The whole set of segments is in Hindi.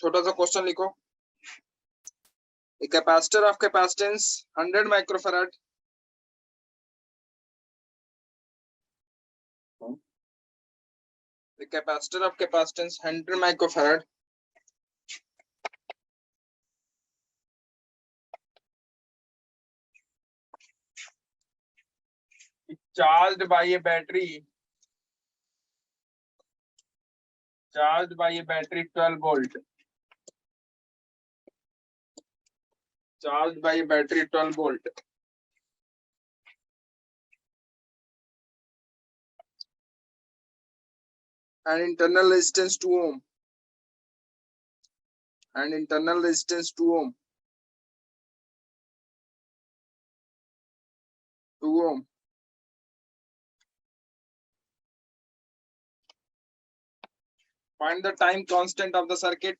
छोटा सा क्वेश्चन लिखो। A capacitor of capacitance 100 microfarad. The capacitor of capacitance 100 microfarad charged by a battery 12 volt. Charged by a battery 12 volt. And internal resistance 2 ohm. And internal resistance 2 ohm. 2 ohm. Find the time constant of the circuit.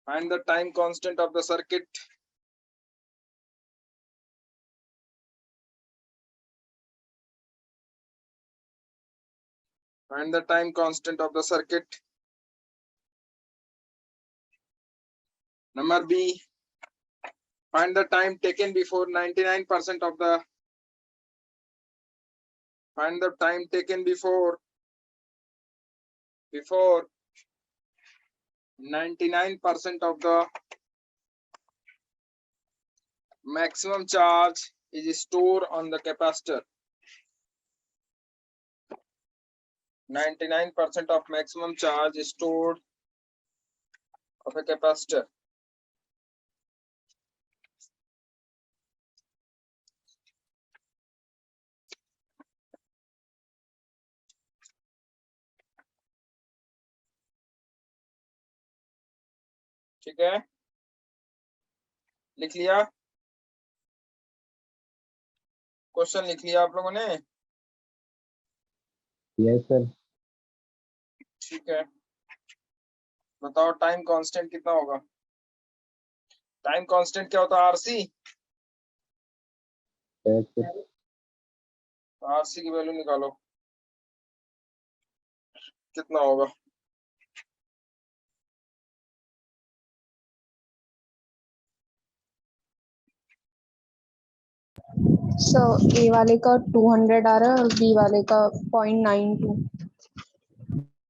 Find the time constant of the circuit. Find the time constant of the circuit. Number B. Find the time taken before 99% of the. Find the time taken before 99% of the maximum charge is stored on the capacitor. 99% of maximum charge is stored of a capacitor. ठीक है, लिख लिया? क्वेश्चन लिख लिया आप लोगों ने? Yes sir. ठीक है, बताओ टाइम कांस्टेंट कितना होगा? टाइम कांस्टेंट क्या होता है? आरसी। आरसी की वैल्यू निकालो, कितना होगा? सर ए वाले का 200 आ रहा है और बी वाले का 0.92।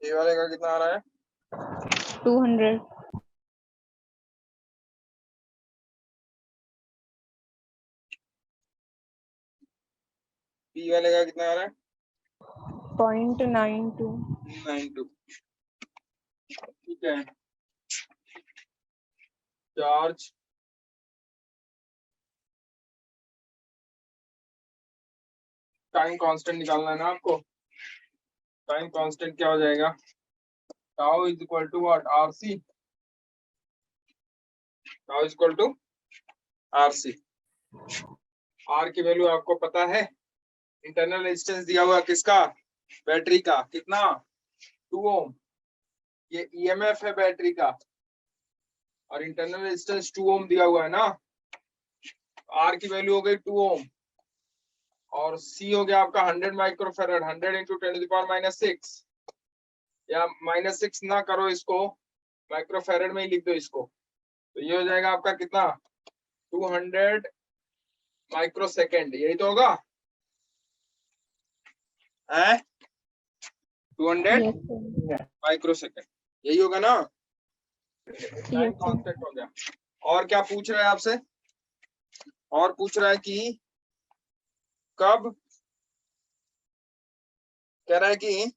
ए वाले का कितना आ रहा है? 200। बी वाले का कितना आ रहा है? 0.92। ठीक है, चार्ज टाइम कांस्टेंट निकालना है ना आपको। टाइम कांस्टेंट क्या हो जाएगा? Tau is equal to what? RC. Tau is equal to RC. R की वैल्यू आपको पता है? इंटरनल रेजिस्टेंस दिया हुआ किसका? बैटरी का। कितना? 2 ओम। ये ईएमएफ है बैटरी का और इंटरनल रेजिस्टेंस 2 ओम दिया हुआ है ना। आर की वैल्यू हो गई 2 ओम और सी हो गया आपका 100 माइक्रोफैराड। 100 इंटू 10⁻⁻6 या -6 ना करो इसको, माइक्रोफैराड में ही लिख दो इसको, तो ये हो जाएगा आपका कितना? 200 माइक्रोसेकंड। यही तो होगा, 200 माइक्रोसेकंड, यही होगा ना? टाइम कांस्टेंट हो गया। और क्या पूछ रहा है आपसे? और पूछ रहा है कि कब, कह रहा है कि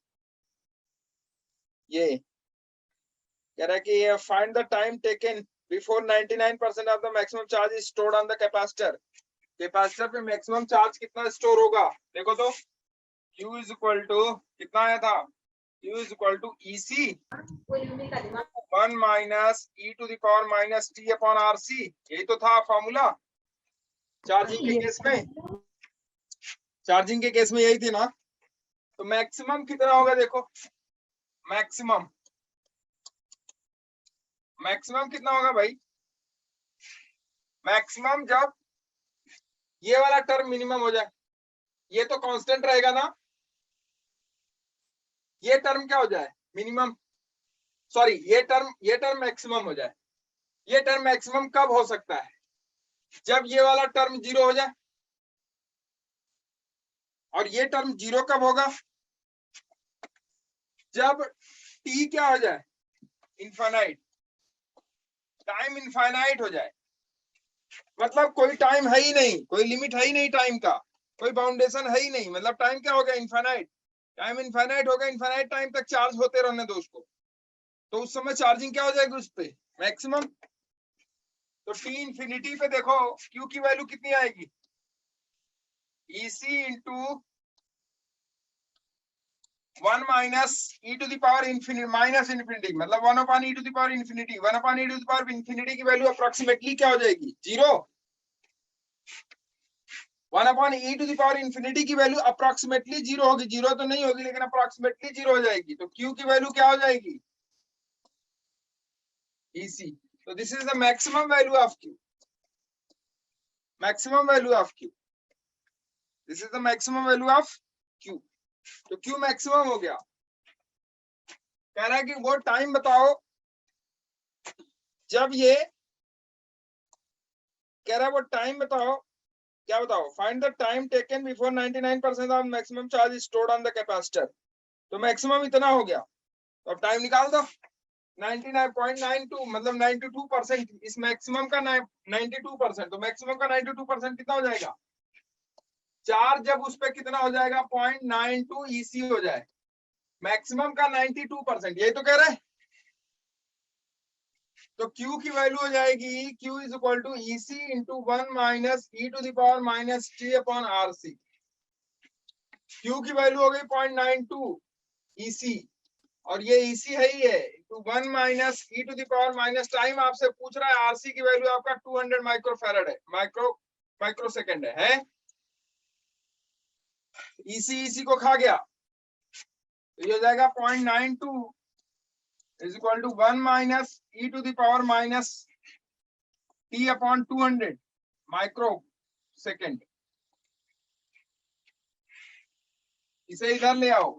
ये कह रहा है कि find the time taken before 99% of the maximum charge is stored on the capacitor. Capacitor पे मैक्सिमम चार्ज कितना स्टोर होगा? देखो तो, Q इज इक्वल टू कितना आया था? Q is equal to EC 1 minus E to the power minus T upon RC। यही तो था फॉर्मूला चार्जिंग के केस में। चार्जिंग के केस में यही थी ना। तो मैक्सिमम कितना होगा? देखो मैक्सिमम कितना होगा भाई? मैक्सिमम जब ये वाला टर्म मिनिमम हो जाए, ये तो कांस्टेंट रहेगा ना, ये टर्म क्या हो जाए? मिनिमम। सॉरी ये टर्म मैक्सिमम हो जाए। ये टर्म मैक्सिमम कब हो सकता है? जब ये वाला टर्म 0 हो जाए। और ये टर्म 0 कब होगा? जब t क्या हो जाए? इनफाइनाइट। टाइम इनफाइनाइट हो जाए, मतलब कोई टाइम है ही नहीं, कोई लिमिट है ही नहीं टाइम का, कोई बाउंडेशन है ही नहीं, मतलब टाइम क्या हो गया? इनफाइनाइट। टाइम इनफाइनाइट होगा, इनफाइनाइट टाइम तक चार्ज होते रहने दो उसको, तो उस समय चार्जिंग क्या हो जाएगी उस पे? मैक्सिमम। तो t इंफिनिटी पे देखो q की वैल्यू कितनी आएगी? EC into 1 minus e to the power infinity minus infinity, मतलब 1 upon e to the power infinity. 1 upon e to the power infinity की वैल्यू अप्रोक्सीमेटली क्या हो जाएगी? 0। 1 upon e to the power infinity की वैल्यू अप्रोक्सीमेटली 0 होगी। 0 तो नहीं होगी लेकिन अप्रोक्सीमेटली 0 हो जाएगी। तो q की वैल्यू क्या हो जाएगी? EC। तो this is the maximum value of q। Maximum value of q, this is the maximum value of q। तो q मैक्सिमम हो गया। कह रहा है कि वो टाइम बताओ जब ये, कह रहा है वो टाइम बताओ, क्या बताओ? Find the time taken before 99% of maximum charge stored on the capacitor. तो मैक्सिमम इतना हो गया, तो अब टाइम निकाल दो। 99.92 मतलब 92%। इस मैक्सिमम का 92%, तो मैक्सिमम का 92% कितना हो जाएगा? चार्ज जब उस पे कितना हो जाएगा? 0.92 EC हो जाए। मैक्सिमम का 92%, यही तो कह रहे हैं। तो Q की वैल्यू हो जाएगी Q is equal to EC into 1 minus e to the power minus t upon RC। Q की वैल्यू हो गई 0.92 EC, और ये EC है ही है, तो 1 minus e to the power minus, time आपसे पूछ रहा है, RC की वैल्यू आपका 200 माइक्रोफैरड है, माइक्रो सेकेंड है। EC को खा गया, तो ये हो जाएगा 0.92 is equal to 1 minus e to the power minus t upon 200 microsecond. इसे इधर ले आओ,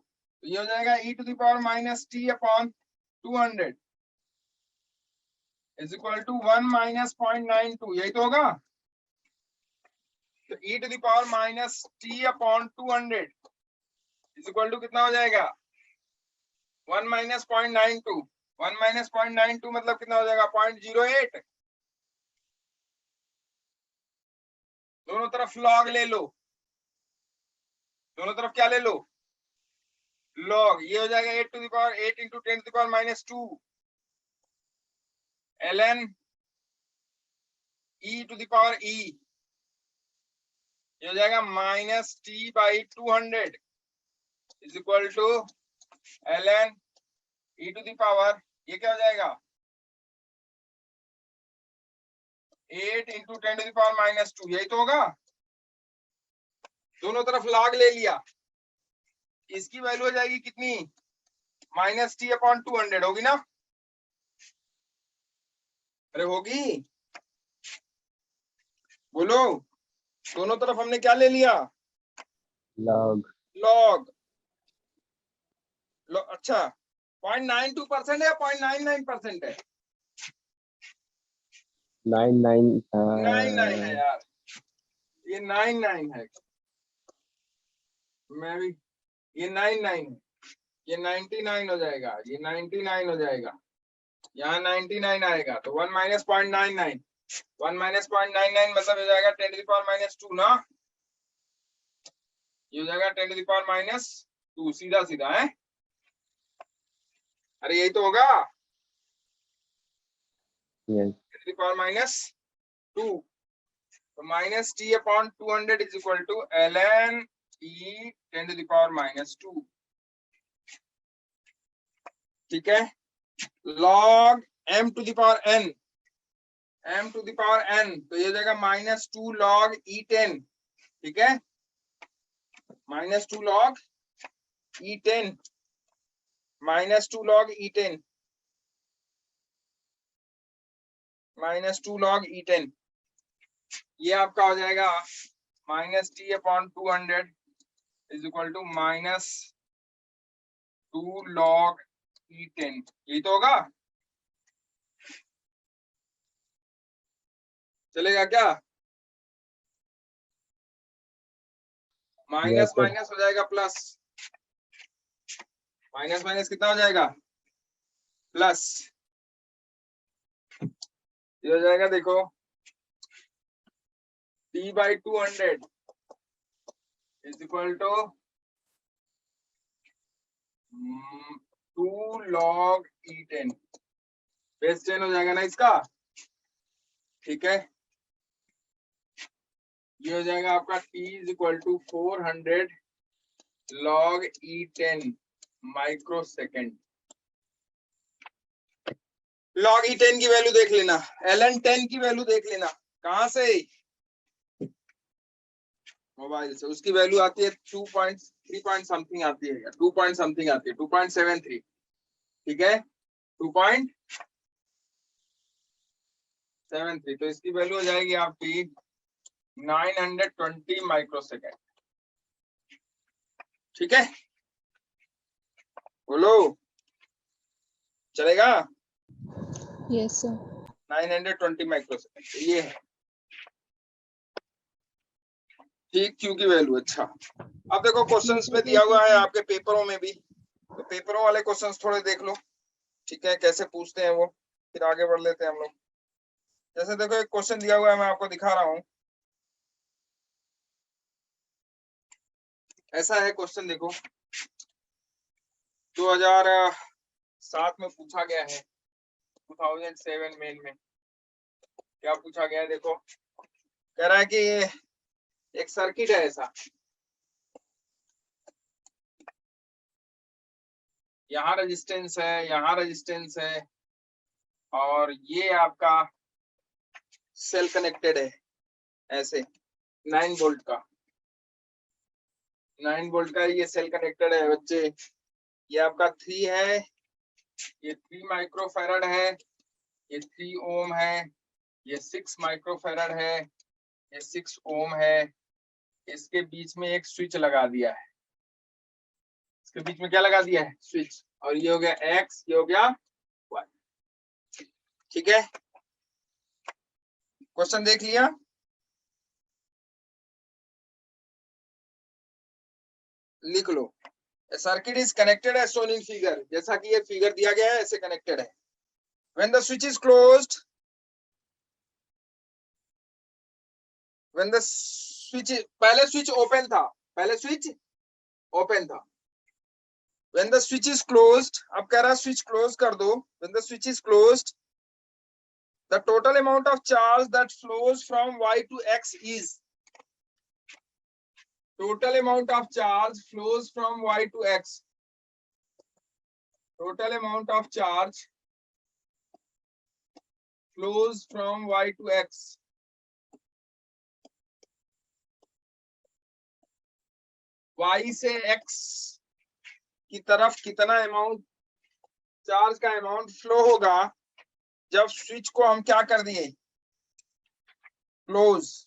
तो ये हो जाएगा e to the power minus t upon 200 is equal to 1 minus 0.92, यही तो होगा। तो e to the power minus t upon 200 is equal to कितना हो जाएगा? 1 माइनस 0.92। 1 माइनस 0.92 मतलब कितना हो जाएगा? 0.08। दोनों तरफ लॉग ले लो, दोनों तरफ क्या ले लो? लॉग। ये हो जाएगा 8 to the power 8 into 10 to the power minus 2 ln e to the power e। ये हो जाएगा minus t by 200 is equal to ln e to the power, ये क्या हो जाएगा? 8 into 10 to the power minus 2, यही तो होगा। दोनों तरफ लॉग ले लिया, इसकी वैल्यू हो जाएगी कितनी? माइनस t अपॉन 200 होगी ना? अरे होगी, बोलो। दोनों तरफ हमने क्या ले लिया? लॉग। लॉग। अच्छा 0.92% है या 0.99% है? 99 है यार, ये 99 है। मैं भी, ये 99 है, ये 99 हो जाएगा, ये 99 हो जाएगा, यहाँ 99 आएगा, तो 1 माइनस 0.99, 1 माइनस 0.99 मतलब हो जाएगा 10 टू द पावर माइनस 2 ना, ये हो जाएगा 10 टू द पावर माइनस 2, सीधा सीधा है। अरे यही तो होगा, yes. 10 to the power minus 2, तो minus t upon 200 is equal to ln e 10 to the power minus 2। ठीक है, log m to the power n, m to the power n, तो ये हो जाएगा माइनस 2 log e10। ठीक है, minus 2 log e10, minus 2 log e10, minus 2 log e10, ये आपका हो जाएगा minus t upon 200 is equal to minus 2 log E10, यही तो होगा, चलेगा क्या? Minus sir. माइनस हो जाएगा प्लस, माइनस माइनस कितना हो जाएगा? प्लस। ये हो जाएगा देखो T/200 is equal to 2 log E10, base 10 हो जाएगा ना इसका, ठीक है। ये हो जाएगा आपका T is equal to 400 log E10 microsecond. log E10 की वैल्यू देख लेना, ln10 की वैल्यू देख लेना, कहां से? मोबाइल से। उसकी वैल्यू आती है 2.3 पॉइंट समथिंग आती है, 2 पॉइंट समथिंग आती है, 2.73, ठीक है, 2.73। तो इसकी वैल्यू हो जाएगी आपकी 920 माइक्रो सेकेंड, ठीक है, बोलो चलेगा? Yes sir. 920 माइक्रो सेकेंड ये है, ठीक। क्यू की वैल्यू, अच्छा। अब देखो क्वेश्चंस में दिया हुआ है आपके पेपरों में भी, तो पेपरों वाले क्वेश्चंस थोड़े देख लो, ठीक है, कैसे पूछते हैं वो, फिर आगे बढ़ लेते हैं हम लोग। जैसे देखो एक क्वेश्चन दिया हुआ है, मैं आपको दिखा रहा हूं, ऐसा है क्वेश्चन, देखो 2007 में पूछा गया है, 2007 मेन में क्या पूछा गया है, देखो कह रहा है कि एक सर्किट है ऐसा, यहाँ रेजिस्टेंस है, यहाँ रेजिस्टेंस है, और ये आपका सेल कनेक्टेड है ऐसे 9 वोल्ट का, 9 वोल्ट का ये सेल कनेक्टेड है बच्चे। ये आपका 3 है, ये 3 माइक्रोफैरड है, ये 3 ओम है, ये 6 माइक्रोफैरड है, ये 6 ओम है। इसके बीच में एक स्विच लगा दिया है, इसके बीच में क्या लगा दिया है? स्विच। और ये हो गया एक्स, ये हो गया वाई, ठीक है। क्वेश्चन देख लिया? लिख लो, circuit is connected as shown in figure, जैसा कि ये फिगर दिया गया है ऐसे कनेक्टेड है। When the switch is closed, when the switch, पहले स्विच ओपन था, पहले स्विच ओपन था। When the switch is closed, अब कह रहा है स्विच क्लोज कर दो। When the switch is closed, the total amount of charge that flows from y to x is, total amount of charge flows from y to x, total amount of charge flows from y to x, y से x की तरफ कितना अमाउंट चार्ज का अमाउंट फ्लो होगा जब स्विच को हम क्या कर दिए? क्लोज।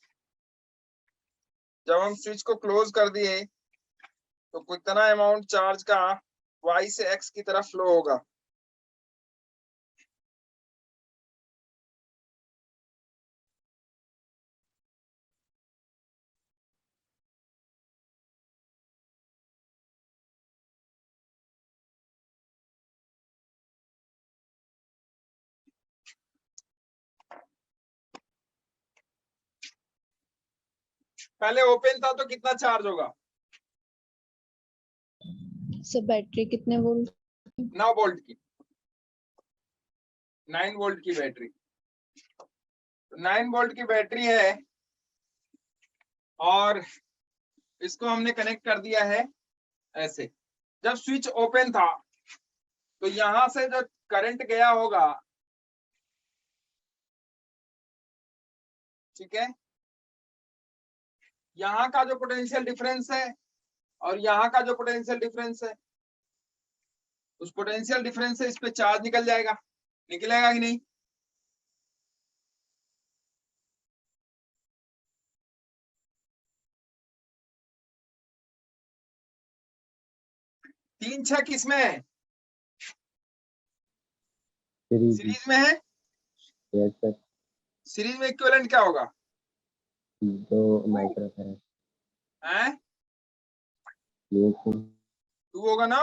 जब हम स्विच को क्लोज कर दिए तो कितना अमाउंट चार्ज का y से x की तरफ फ्लो होगा? पहले ओपन था तो कितना चार्ज होगा? सर बैटरी कितने वोल्ट? 9 वोल्ट की, 9 वोल्ट की बैटरी, 9 वोल्ट की बैटरी है, और इसको हमने कनेक्ट कर दिया है ऐसे। जब स्विच ओपन था तो यहां से जो करंट गया होगा, ठीक है, यहाँ का जो पोटेंशियल डिफरेंस है और यहाँ का जो पोटेंशियल डिफरेंस है, उस पोटेंशियल डिफरेंस से इस पे चार्ज निकल जाएगा, निकलेगा कि नहीं? तीन छह किसमें है? सीरीज सीरीज में है, यस सर सीरीज में इक्विवेलेंट क्या होगा? 2 माइक्रोफैराड हैं? यस सर 2 होगा ना?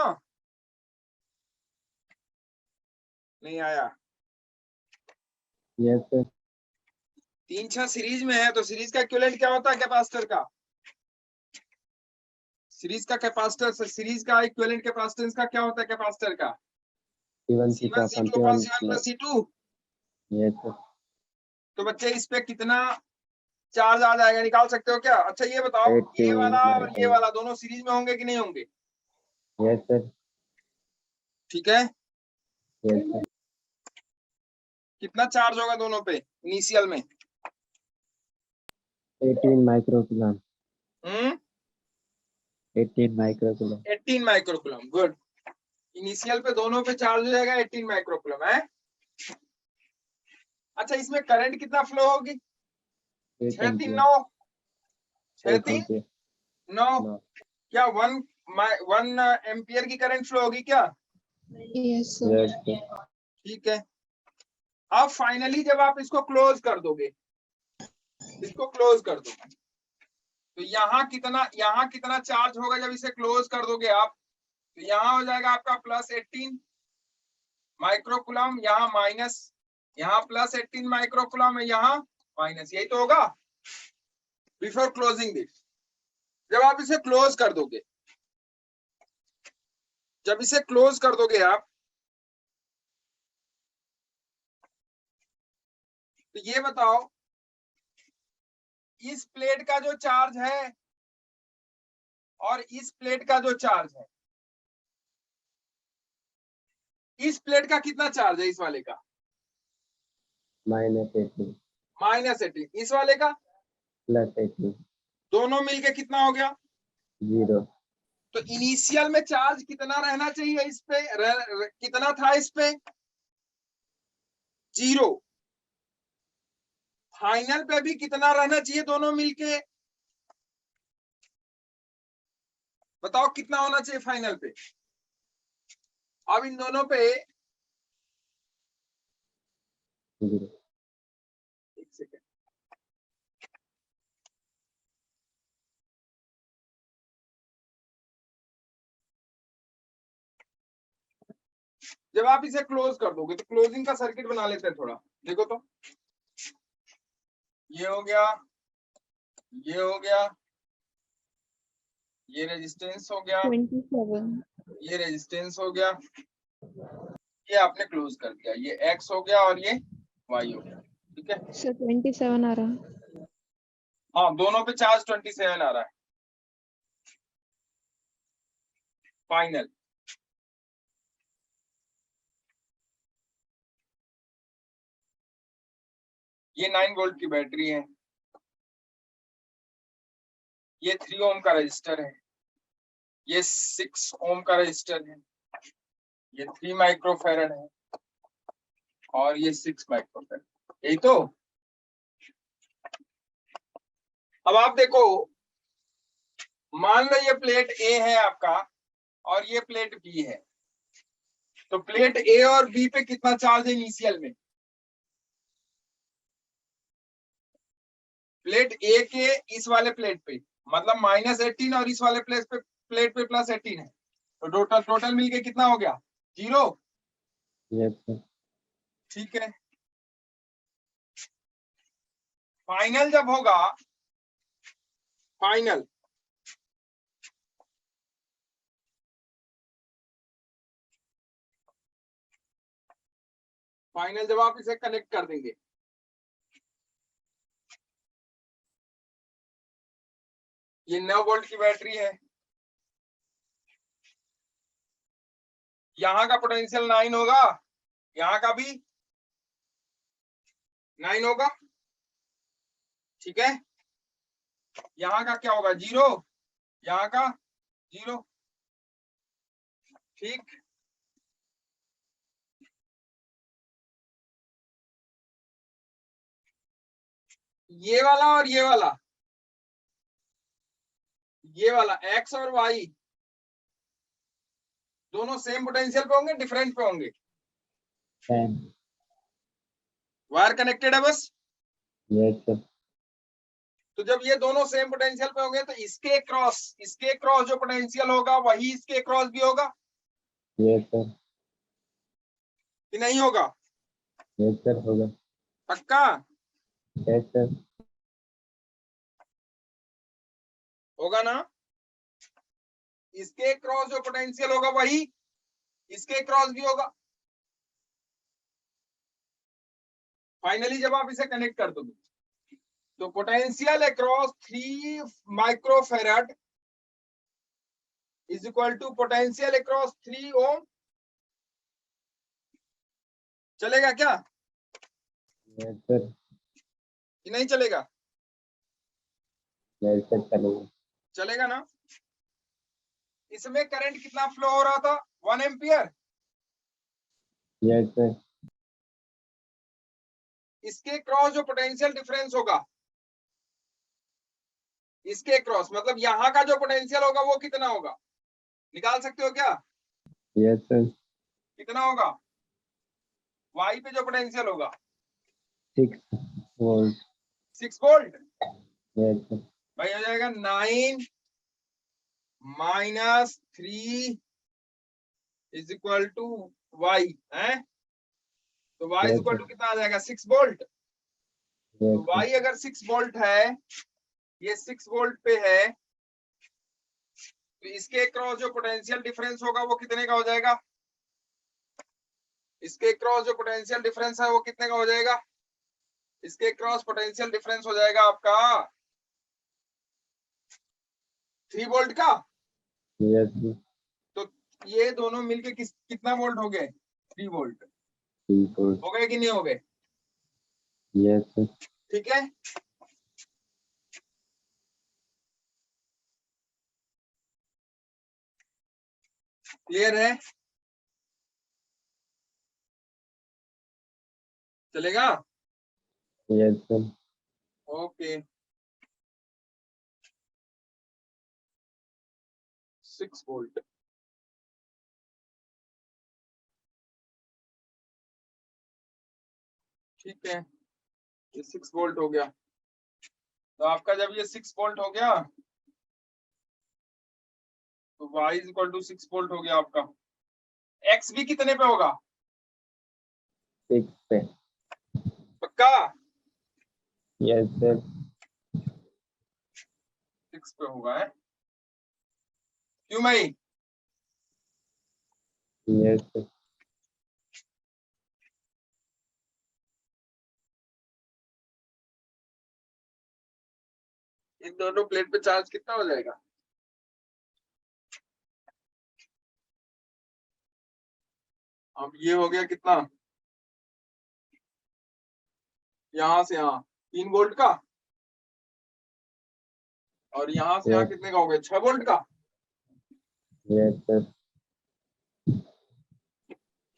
नहीं आया। यस सर 3-6 सीरीज में है तो सीरीज का इक्विवेलेंट क्या होता है कैपेसिटर का? सीरीज का कैपेसिटर, सीरीज का इक्विवेलेंट कैपेसिटेंस का क्या होता है कैपेसिटर का? C1 C1 C2 C2 upon C1 plus C2। Yes sir तो बच्चे इस पे कितना चार्ज आ जाएगा निकाल सकते हो क्या? अच्छा ये बताओ, ये 18 वाला और ये माइक्रो वाला दोनों सीरीज में होंगे कि नहीं होंगे? यस सर ठीक है, यस सर कितना चार्ज होगा दोनों पे इनिशियल में? 18 microcoulomb 18 microcoulomb 18 microcoulomb. Good. Initial पे दोनों पे चार्ज हो जाएगा 18 माइक्रोकूलम है। अच्छा इसमें करंट कितना फ्लो होगी? 8 6 3 एम्पियर 9 6 8 3 एम्पियर 9 नो क्या 1 एम्पियर की करंट फ्लो होगी क्या? Yes, sir. यस सर ठीक है। अब फाइनली जब आप इसको क्लोज कर दोगे, इसको क्लोज कर दोगे तो यहाँ कितना चार्ज होगा जब इसे क्लोज कर दोगे आप? तो यहाँ हो जाएगा आपका प्लस 18 माइक्रोकूलम, यहाँ माइनस, यहाँ प्लस 18 माइक्रोकूलम है, यहाँ माइनस। यही तो होगा बिफोर क्लोजिंग दिस। जब आप इसे क्लोज कर दोगे, जब इसे क्लोज कर दोगे आप, तो ये बताओ इस प्लेट का जो चार्ज है और इस प्लेट का जो चार्ज है, इस प्लेट का कितना चार्ज है? इस वाले का -18 -18, इस वाले का +18 दोनों मिलके कितना हो गया? 0 तो इनिशियल में चार्ज कितना रहना चाहिए इस पे? कितना था इस पे? 0। फाइनल पे भी कितना रहना चाहिए दोनों मिलके? बताओ कितना होना चाहिए फाइनल पे? अब इन दोनों पे 0 एक सेकेंड, जब आप इसे क्लोज कर दोगे तो क्लोजिंग का सर्किट बना लेते हैं थोड़ा। देखो तो ये हो गया, ये हो गया, ये रेजिस्टेंस हो गया, 27. ये रेजिस्टेंस हो गया, ये आपने क्लोज कर दिया, ये एक्स हो गया और ये वाई हो गया। ठीक है, Sir, 27 आ रहा है. हाँ दोनों पे चार्ज 27 आ रहा है फाइनल। ये 9 वोल्ट की बैटरी है, ये 3 ओम का रजिस्टर है, ये 6 ओम का रजिस्टर है, ये 3 माइक्रोफैरड है और ये 6 माइक्रोफैरड। यही तो। अब आप देखो, मान लो ये प्लेट ए है आपका और ये प्लेट बी है, तो प्लेट ए और बी पे कितना चार्ज है इनिशियल में? प्लेट ए के इस वाले प्लेट पे मतलब -18 और इस वाले प्लेट पे +18 है, तो टोटल मिलके कितना हो गया? 0। यस सर ठीक है, फाइनल जब होगा, फाइनल फाइनल जब आप इसे कनेक्ट कर देंगे, ये 9 वोल्ट की बैटरी है, यहाँ का पोटेंशियल 9 होगा, यहाँ का भी 9 होगा। ठीक है, यहाँ का क्या होगा? 0, यहाँ का 0। ठीक, ये वाला और ये वाला एक्स और वाई दोनों सेम पोटेंशियल पे होंगे, डिफरेंट पे होंगे? सेम वायर कनेक्टेड है बस। Yes, sir. तो जब ये दोनों सेम पोटेंशियल पे होंगे तो इसके क्रॉस जो पोटेंशियल होगा वही इसके क्रॉस भी होगा Yes, sir. कि नहीं होगा? Yes, sir. होगा। पक्का? Yes, sir. होगा ना? इसके क्रॉस जो पोटेंशियल होगा वही इसके क्रॉस भी होगा। फाइनली जब आप इसे कनेक्ट कर दोगे तो potential across 3 microfarad is equal to potential across 3 ohm. चलेगा क्या Yes, sir. कि नहीं चलेगा? Yes, sir. चलेगा। चलेगा ना? इसमें करंट कितना फ्लो हो रहा था? 1 एम्पियर। Yes, sir. इसके क्रॉस जो पोटेंशियल डिफरेंस होगा इसके क्रॉस मतलब यहाँ का जो पोटेंशियल होगा वो कितना होगा? निकाल सकते हो क्या? Yes, sir. कितना होगा? वाई पे जो पोटेंशियल होगा 6 volts. 6 वोल्ट। Yes, sir. भाई हो जाएगा 9 minus 3 is equal to y है। तो y is Yes, equal sir. To कितना आ जाएगा? 6 वोल्ट। तो Yes, sir. वाई अगर 6 वोल्ट है, ये 6 वोल्ट पे है, तो इसके क्रॉस जो पोटेंशियल डिफरेंस होगा वो कितने का हो जाएगा? इसके क्रॉस जो पोटेंशियल डिफरेंस है वो कितने का हो जाएगा? इसके क्रॉस पोटेंशियल डिफरेंस हो जाएगा आपका 3 वोल्ट का। Yes, sir. तो ये दोनों मिलके कितना वोल्ट हो गए? 3 वोल्ट 3 volts. हो गए कि नहीं हो गए? Yes, sir. ठीक है। क्लियर है? चलेगा? Yes, sir. Okay 6 volt. ठीक है, ये 6 वोल्ट हो गया। तो आपका जब ये 6 वोल्ट हो गया तो y is equal to 6 volt हो गया आपका। x भी कितने पे होगा? 6 पे। पक्का? Yes, sir. 6 पे होगा है। क्यों भाई? Yes, sir. इन दोनों प्लेट पे चार्ज कितना हो जाएगा? अब ये हो गया कितना? यहां से यहां 3 वोल्ट का, और यहां से यहां Yes. कितने का हो गया? 6 वोल्ट का। Yes, sir.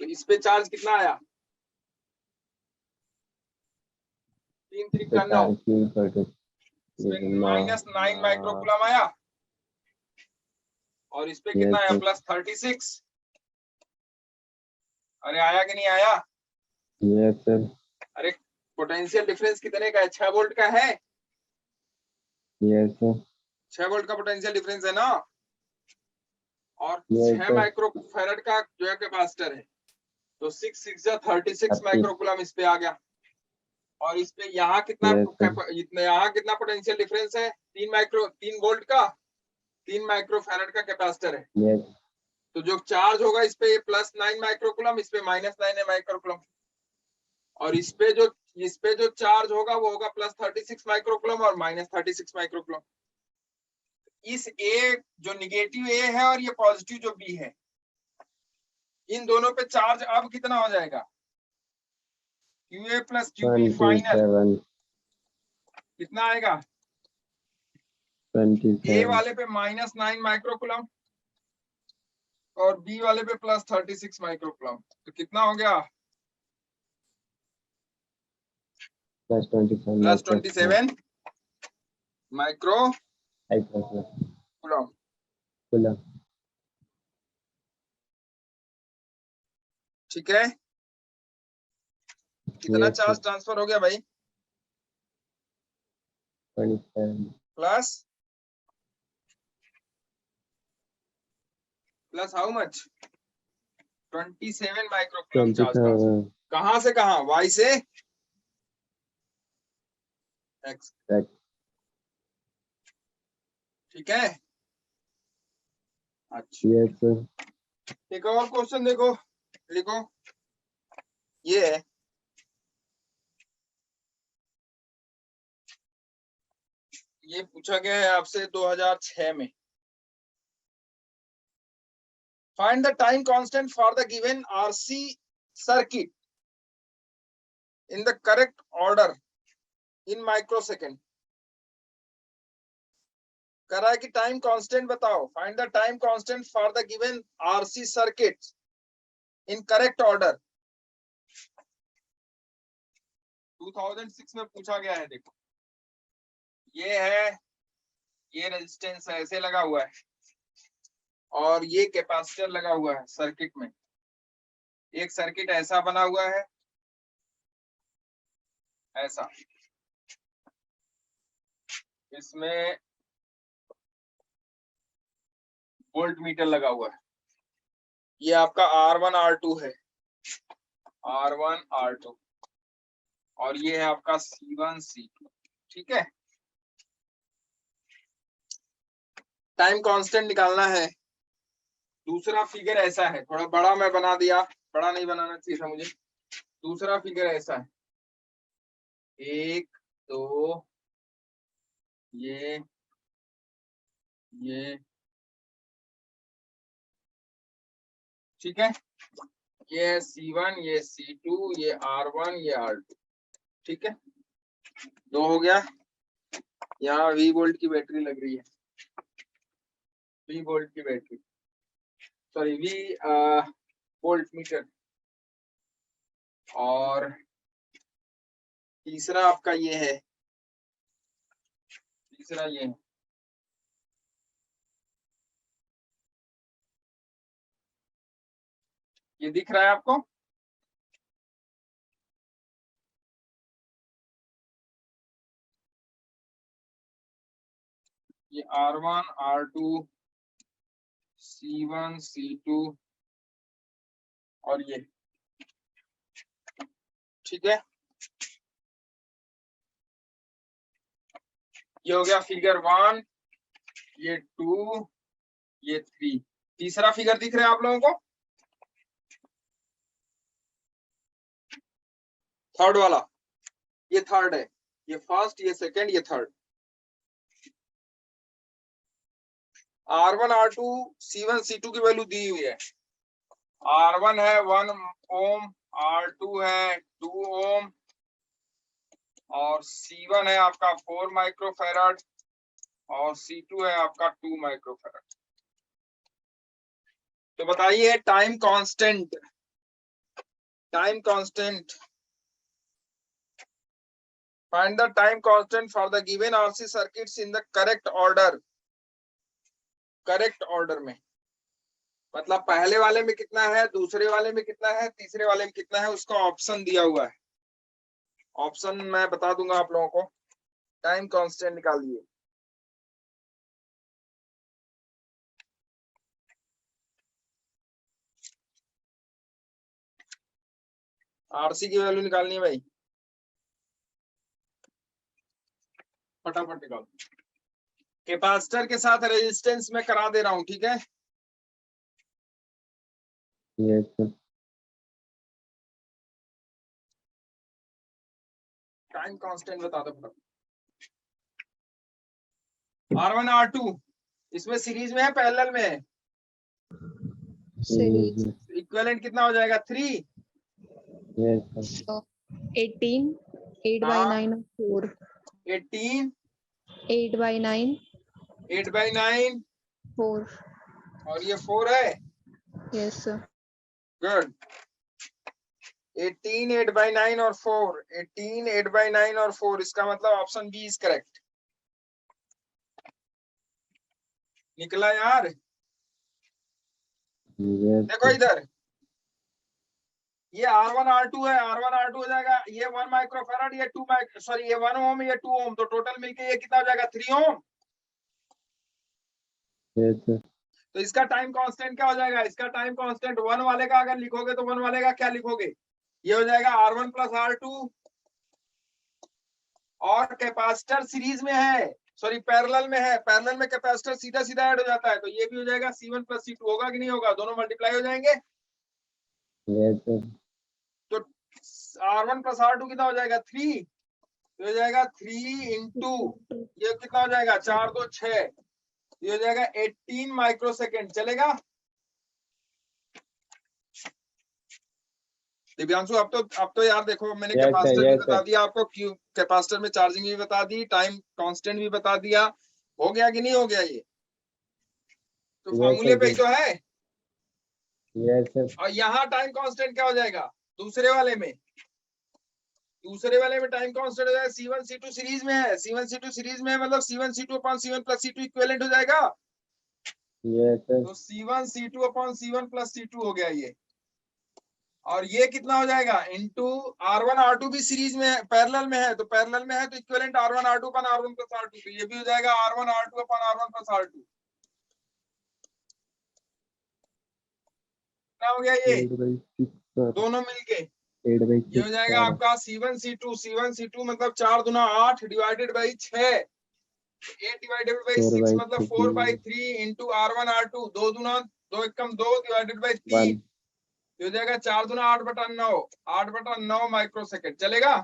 तो इस पे चार्ज कितना आया? 3 3 का 9, माइनस 9 माइक्रोकूलम आया, और इस पे कितना Yes, आया? sir. प्लस 36। अरे आया कि नहीं आया? Yes, sir. अरे पोटेंशियल डिफरेंस कितने का है? 6 वोल्ट का है। Yes, sir. 6 वोल्ट का पोटेंशियल डिफरेंस है ना, और Yes, 6 sir. माइक्रोफैराड का जो है कैपेसिटर है, तो 6 6 जा 36 30. माइक्रोकूलम इस पे आ गया। और इस पे यहाँ कितना Yes, sir. यहाँ कितना पोटेंशियल डिफरेंस है? 3 वोल्ट का 3 माइक्रोफैराड का कैपेसिटर है। Yes. तो जो चार्ज होगा इस पे प्लस 9 माइक्रोकूलम, इस पे माइनस 9 माइक्रोकूलम, और इस पे जो चार्ज होगा वो होगा प्लस 36 माइक्रोकूलम और माइनस 36 माइक्रोकूलम। इस ए जो निगेटिव ए है और ये पॉजिटिव जो बी है, इन दोनों पे चार्ज अब कितना हो जाएगा? Q A plus Q B final 27. कितना आएगा? 27. ए वाले पे माइनस 9 माइक्रोकूलम और बी वाले पे प्लस 36 माइक्रोकूलम, तो कितना हो गया? Plus 27. Plus 27 microcoulomb. Coulomb. ठीक है। कितना Yes, चार्ज sir. ट्रांसफर हो गया भाई? 27. Plus how much? 27 microcoulomb charge transfer. 27. कहां से कहां? वाई से एक्स। X. ठीक है। अच्छा, Yes, sir. एक और क्वेश्चन देखो, लिखो। ये है, ये पूछा गया है आपसे 2006 में। Find the time constant for the given RC circuit in the correct order in microsecond. कह रहा है कि टाइम कांस्टेंट बताओ, find the time constant for the given RC circuit in correct order. 2006 में पूछा गया है। देखो ये है, ये रेजिस्टेंस ऐसे लगा हुआ है और ये कैपेसिटर लगा हुआ है सर्किट में। एक सर्किट ऐसा बना हुआ है, ऐसा, इसमें वोल्ट मीटर लगा हुआ है। ये आपका R1 R2 है, R1 R2, और ये है आपका C1 C2। ठीक है, टाइम कांस्टेंट निकालना है। दूसरा फिगर ऐसा है, थोड़ा बड़ा मैं बना दिया, बड़ा नहीं बनाना चाहिए था मुझे। दूसरा फिगर ऐसा है, 1 2, ये ठीक है, ये C1, ये C2, ये R1, ये R2। ठीक है, 2 हो गया। यहाँ V वोल्ट की बैटरी लग रही है, V वोल्ट की battery, sorry V volt meter. और तीसरा आपका ये है, तीसरा ये है, ये दिख रहा है आपको? ये R1 R2 C1 C2 और ये, ठीक है। ये हो गया फिगर 1, ये 2, ये 3। तीसरा फिगर दिख रहा है आप लोगों को? थर्ड वाला, ये थर्ड है, ये फर्स्ट, ये सेकंड, ये third. R1 R2 C1 C2 की वैल्यू दी हुई है। R1 है 1 ओम, R2 है 2 ओम, और C1 है आपका 4 माइक्रोफैराड, और C2 है आपका 2 माइक्रोफैराड। तो बताइए time constant, time constant, find the time constant for the given RC circuits in the correct order. Correct order में मतलब पहले वाले में कितना है, दूसरे वाले में कितना है, तीसरे वाले में कितना है, उसका ऑप्शन दिया हुआ है। ऑप्शन मैं बता दूंगा आप लोगों को। टाइम कांस्टेंट निकालिए। आरसी की वैल्यू निकालनी है भाई, फटाफट निकालो। कैपेसिटर के साथ रेजिस्टेंस में करा दे रहा हूं, ठीक है। Yes, sir. टाइम कांस्टेंट बता दो फटाफट। R1 R2 इसमें सीरीज में है, पैरेलल में है? सीरीज। इक्विवेलेंट कितना हो जाएगा? 3। Yes, sir. So 18, 8 by हाँ। 9 और 4, 18 8 by 9 8 by 9 4। और ये 4 है। Yes sir. गुड। 18 8 by 9 और 4, 18 8 by 9 और 4, इसका मतलब ऑप्शन बी इज करेक्ट। निकला यार? Yes, देखो sir. इधर, ये R1 R2 है, R1 R2 हो जाएगा, ये 1 माइक्रोफैराड, ये 2 सॉरी ये 1 ओम, ये 2 ओम, तो टोटल मिलके ये कितना हो जाएगा 3 ओम। Yes sir. तो इसका टाइम कांस्टेंट क्या हो जाएगा, इसका टाइम कांस्टेंट 1 वाले का अगर लिखोगे तो 1 वाले का क्या लिखोगे, ये हो जाएगा R1 प्लस R2, और कैपेसिटर सीरीज में है, सॉरी पैरेलल में है, पैरेलल में कैपेसिटर सीधा सीधा ऐड हो जाता है, तो ये भी हो जाएगा C1 प्लस C2, होगा कि नहीं होगा, दोनों मल्टीप्लाई हो जाएंगे। Yes sir. तो R1 प्लस R2 कितना हो जाएगा 3, तो हो जाएगा 3 इंटू ये कितना हो जाएगा 4 2 6, ये हो जाएगा 18 माइक्रोसेकंड, चलेगा। दिव्यांशु अब तो यार देखो मैंने Yes, sir, कैपेसिटर भी yes, बता sir. दिया आपको, क्यों कैपेसिटर में चार्जिंग भी बता दी, टाइम कांस्टेंट भी बता दिया, हो गया कि नहीं हो गया ये, तो Yes, फॉर्मूले sir, पे ही yes. तो है। Yes, sir. और यहाँ टाइम कांस्टेंट क्या हो जाएगा दूसरे वाले में, टाइम कांस्टेंट हो जाएगा C1 C2 सीरीज में है, C1 C2 सीरीज में है, मतलब C1 C2 upon C1 plus C2 equivalent हो जाएगा। Yes, sir. तो C1 C2 upon C1 plus C2 हो गया ये, और ये कितना हो जाएगा इनटू R1 R2 भी सीरीज में है, पैरेलल में है, तो पैरेलल में है तो equivalent R1 R2 upon R1 plus R2, तो ये भी हो जाएगा R1 R2 upon R1 plus R2। क्या हो गया ये 8/6 sir. दोनों मिलके, 8/6 ये हो जाएगा sir. आपका C1 C2 मतलब 4 दूना 8 डिवाइडेड बाई 6, 8 डिवाइडेड बाई 6 मतलब 4/3 इंटू R1 R2, 2 दूना 2 एकम 2 डिवाइडेड बाई 3, 1. हो जाएगा 4 दूना 8/9, 8/9 माइक्रोसेकंड, चलेगा।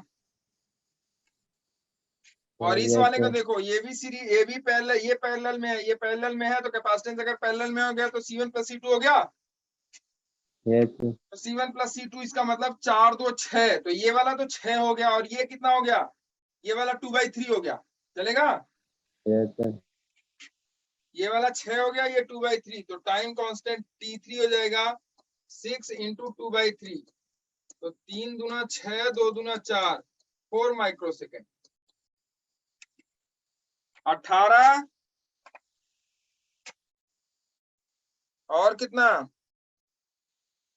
और इस Yes, वाले का sir. देखो, ये भी सीरीज, ये भी पैरेलल, ये पैरेलल में है, ये पैरेलल में है, तो कैपेसिटेंस अगर पैरेलल में हो गया तो C1 प्लस C2 हो गया, Yes, sir. तो C1 प्लस C2 इसका मतलब 4 2 6, तो ये वाला तो 6 हो गया, और ये कितना हो गया, ये वाला 2/3 हो गया, चलेगा। Yes, sir. ये वाला 6 हो गया, ये 2/3, तो टाइम कांस्टेंट T3 हो जाएगा 6 इंटू 2/3, तो 3 दूना 6 2 दूना 4, 4 माइक्रोसेकंड, 18 और कितना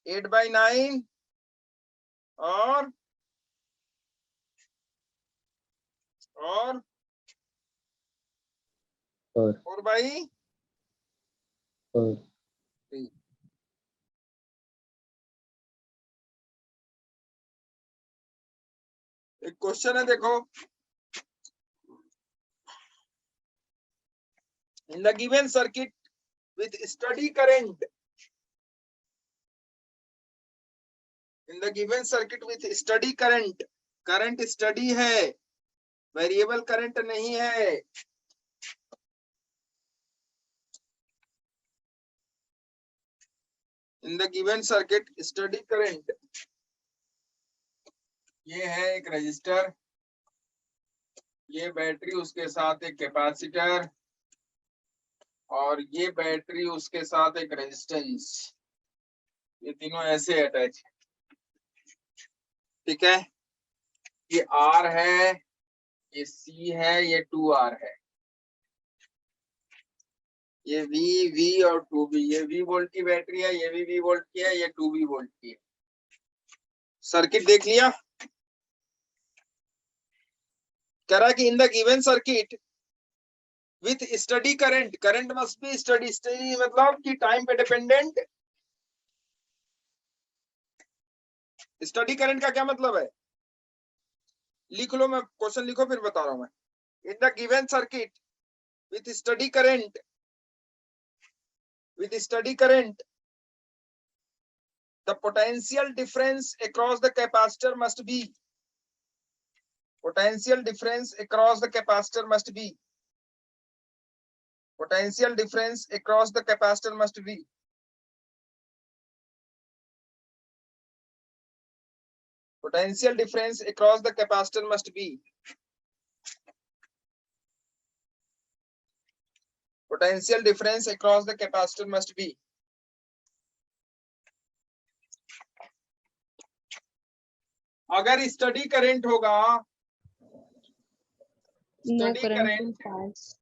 8/9 और 4. 4/3। 4. एक क्वेश्चन है देखो, इन the given circuit with study current, in the given circuit with study current, current study है, वेरिएबल करंट नहीं है, इन the given circuit study current, ये है एक रजिस्टर, ये बैटरी उसके साथ एक कैपेसिटर, और ये बैटरी उसके साथ एक रेजिस्टेंस, ये तीनों ऐसे अटैच है, ठीक है। ये R है, ये C है, ये 2R है, ये V और 2V, ये V वोल्ट की बैटरी है, ये भी V वोल्ट की है, ये 2V वोल्ट की है। सर्किट देख लिया, कह रहा है कि इन the given circuit with study current, current must be study, study मतलब कि टाइम पे डिपेंडेंट, स्टडी करंट का क्या मतलब है, लिख लो, मैं क्वेश्चन लिखो फिर बता रहा हूं मैं। इन the given circuit with study current, with steady current the potential difference across the capacitor must be, potential difference across the capacitor must be, potential difference across the capacitor must be, potential difference across the capacitor must be, potential difference across the capacitor must be, अगर स्टडी करंट होगा, No study current will current, pass.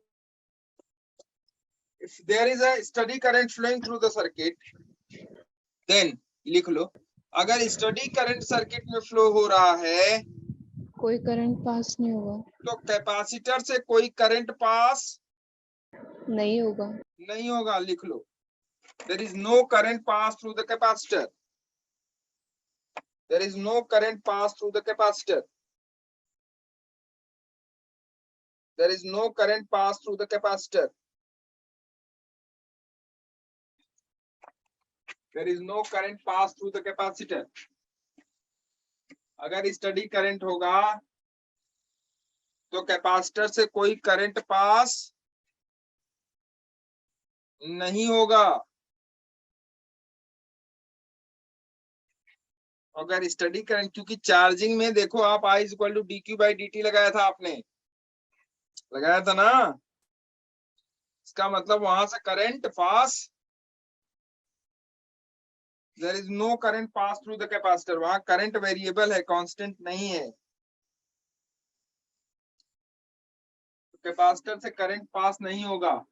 if there is a steady current flowing through the circuit, then लिख लो, अगर स्टडी करंट सर्किट में फ्लो हो रहा है कोई करंट पास नहीं होगा। तो कैपेसिटर से कोई करंट पास नहीं होगा। नहीं होगा, लिख लो। There is no current pass through the capacitor, there is no current pass through the capacitor, there is no current pass through the capacitor, there is no current pass through the capacitor. अगर स्टडी करंट होगा तो कैपेसिटर से कोई करंट पास नहीं होगा। अगर स्टडी करंट, क्योंकि चार्जिंग में देखो आप I equal to d q by d t लगाया था, आपने लगाया था ना, इसका मतलब वहां से current pass, there is no current pass through the capacitor, वहां करंट वेरिएबल है, कांस्टेंट नहीं है। कैपेसिटर से करंट पास नहीं होगा।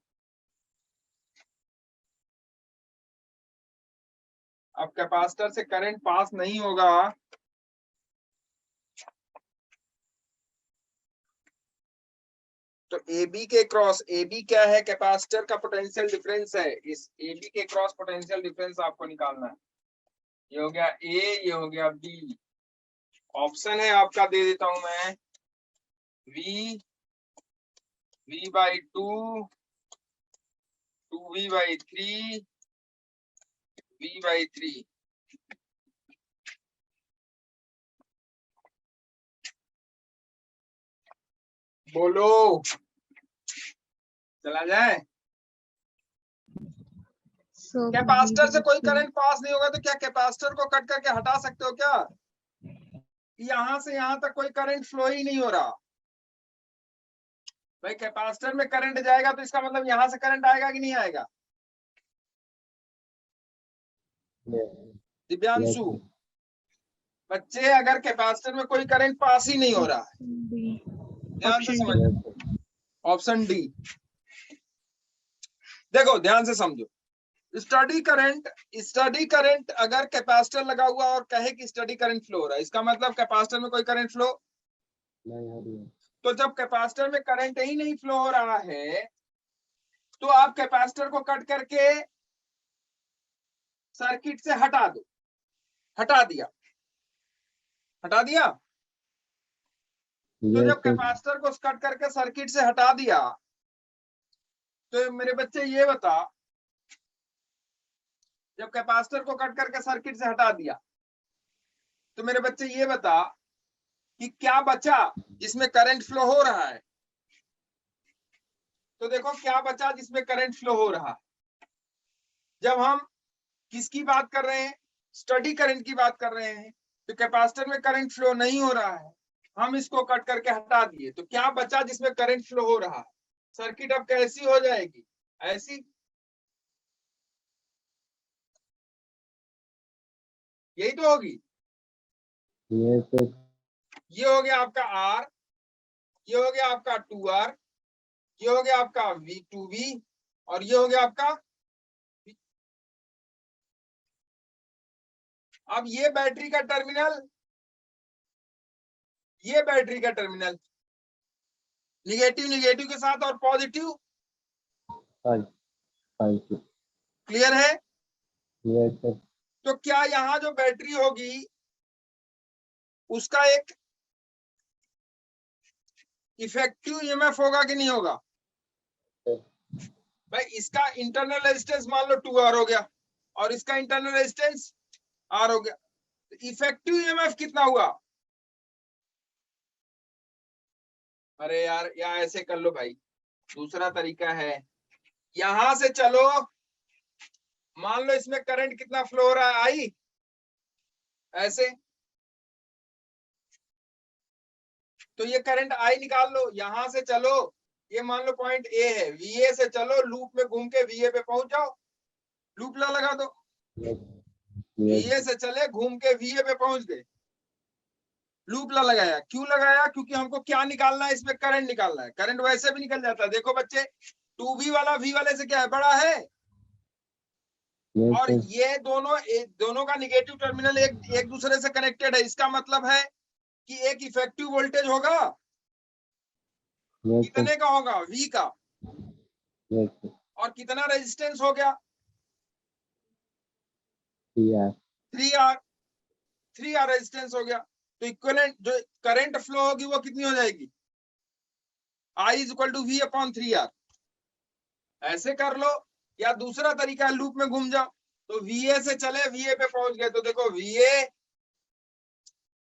अब कैपेसिटर से करंट पास नहीं होगा तो AB के क्रॉस, AB क्या है, कैपेसिटर का पोटेंशियल डिफरेंस है, इस AB के क्रॉस पोटेंशियल डिफरेंस आपको निकालना है। ये हो गया A, ये हो गया B। ऑप्शन है आपका, दे देता हूं मैं, V by 2, 2V by 3, V by 3। बोलो, चला जाए। कैपेसिटर से कोई करंट पास नहीं होगा तो क्या कैपेसिटर को कट करके हटा सकते हो क्या? यहां से यहां तक कोई करंट फ्लो ही नहीं हो रहा भाई। कैपेसिटर में करंट जाएगा तो इसका मतलब यहां से करंट आएगा कि नहीं आएगा? दिव्यांशु, बच्चे, अगर कैपेसिटर में कोई करंट पास ही नहीं हो रहा है, ध्यान से समझ, ऑप्शन डी। देखो ध्यान से समझो, स्टडी करंट अगर कैपेसिटर लगा हुआ और कहे कि स्टडी करंट फ्लो हो रहा है, इसका मतलब कैपेसिटर में कोई करंट फ्लो नहीं हो रही है। तो जब कैपेसिटर में करंट ही नहीं फ्लो हो रहा है तो आप कैपेसिटर को कट करके सर्किट से हटा दो। हटा दिया, हटा दिया। तो जब कैपेसिटर को कट करके सर्किट से हटा दिया तो मेरे बच्चे ये बता, जब कैपेसिटर को कट करके सर्किट से हटा दिया तो मेरे बच्चे ये बता कि क्या बचा जिसमें करंट फ्लो हो रहा है? तो देखो क्या बचा जिसमें करंट फ्लो हो रहा है। जब हम किसकी बात कर रहे हैं, स्टडी करंट की बात कर रहे हैं, तो कैपेसिटर में करंट फ्लो नहीं हो रहा है, हम इसको कट करके हटा दिए तो क्या बचा जिसमें करंट फ्लो हो रहा है? सर्किट अब कैसी हो जाएगी? ऐसी। यही तो होगी। ये हो गया आपका R, ये हो गया आपका 2R, ये हो गया आपका V2V और ये हो गया आपका। अब ये बैटरी का टर्मिनल, ये बैटरी का टर्मिनल निगेटिव निगेटिव के साथ और पॉजिटिव क्लियर है? तो क्या यहाँ जो बैटरी होगी उसका एक इफेक्टिव ईएमएफ होगा कि नहीं होगा? भाई इसका इंटरनल रेजिस्टेंस मान लो 2R हो गया और इसका इंटरनल रेजिस्टेंस R हो गया, तो इफेक्टिव ईएमएफ कितना हुआ? अरे यार ऐसे कर लो भाई, दूसरा तरीका है, यहां से चलो, मान लो इसमें करंट कितना फ्लो हो रहा है, आई ऐसे, तो ये करंट आई निकाल लो, यहां से चलो, ये मान लो पॉइंट ए है, VA से चलो लूप में घूम के VA पे पहुंच जाओ, लूप लगा दो, VA से चले घूम के VA पे पहुंच गए, लूप लगाया। क्यों लगाया? क्योंकि हमको क्या निकालना है, इसमें करंट निकालना है। करंट वैसे भी निकल जाता है, देखो बच्चे 2V वाला V वाले से क्या है, बड़ा है, Yes, और sir. ये दोनों का निगेटिव टर्मिनल एक दूसरे से कनेक्टेड है। इसका मतलब है कि एक इफेक्टिव वोल्टेज होगा, Yes, sir. कितने का होगा, V का, Yes, sir. और कितना रेजिस्टेंस हो गया, PR. 3R। 3R रेजिस्टेंस हो गया। तो इक्विवेलेंट जो करंट फ्लो होगी वो कितनी हो जाएगी, I = V/3R। ऐसे कर लो, या दूसरा तरीका लूप में घूम जाओ। तो VA से चले, VA पे पहुंच गए, तो देखो VA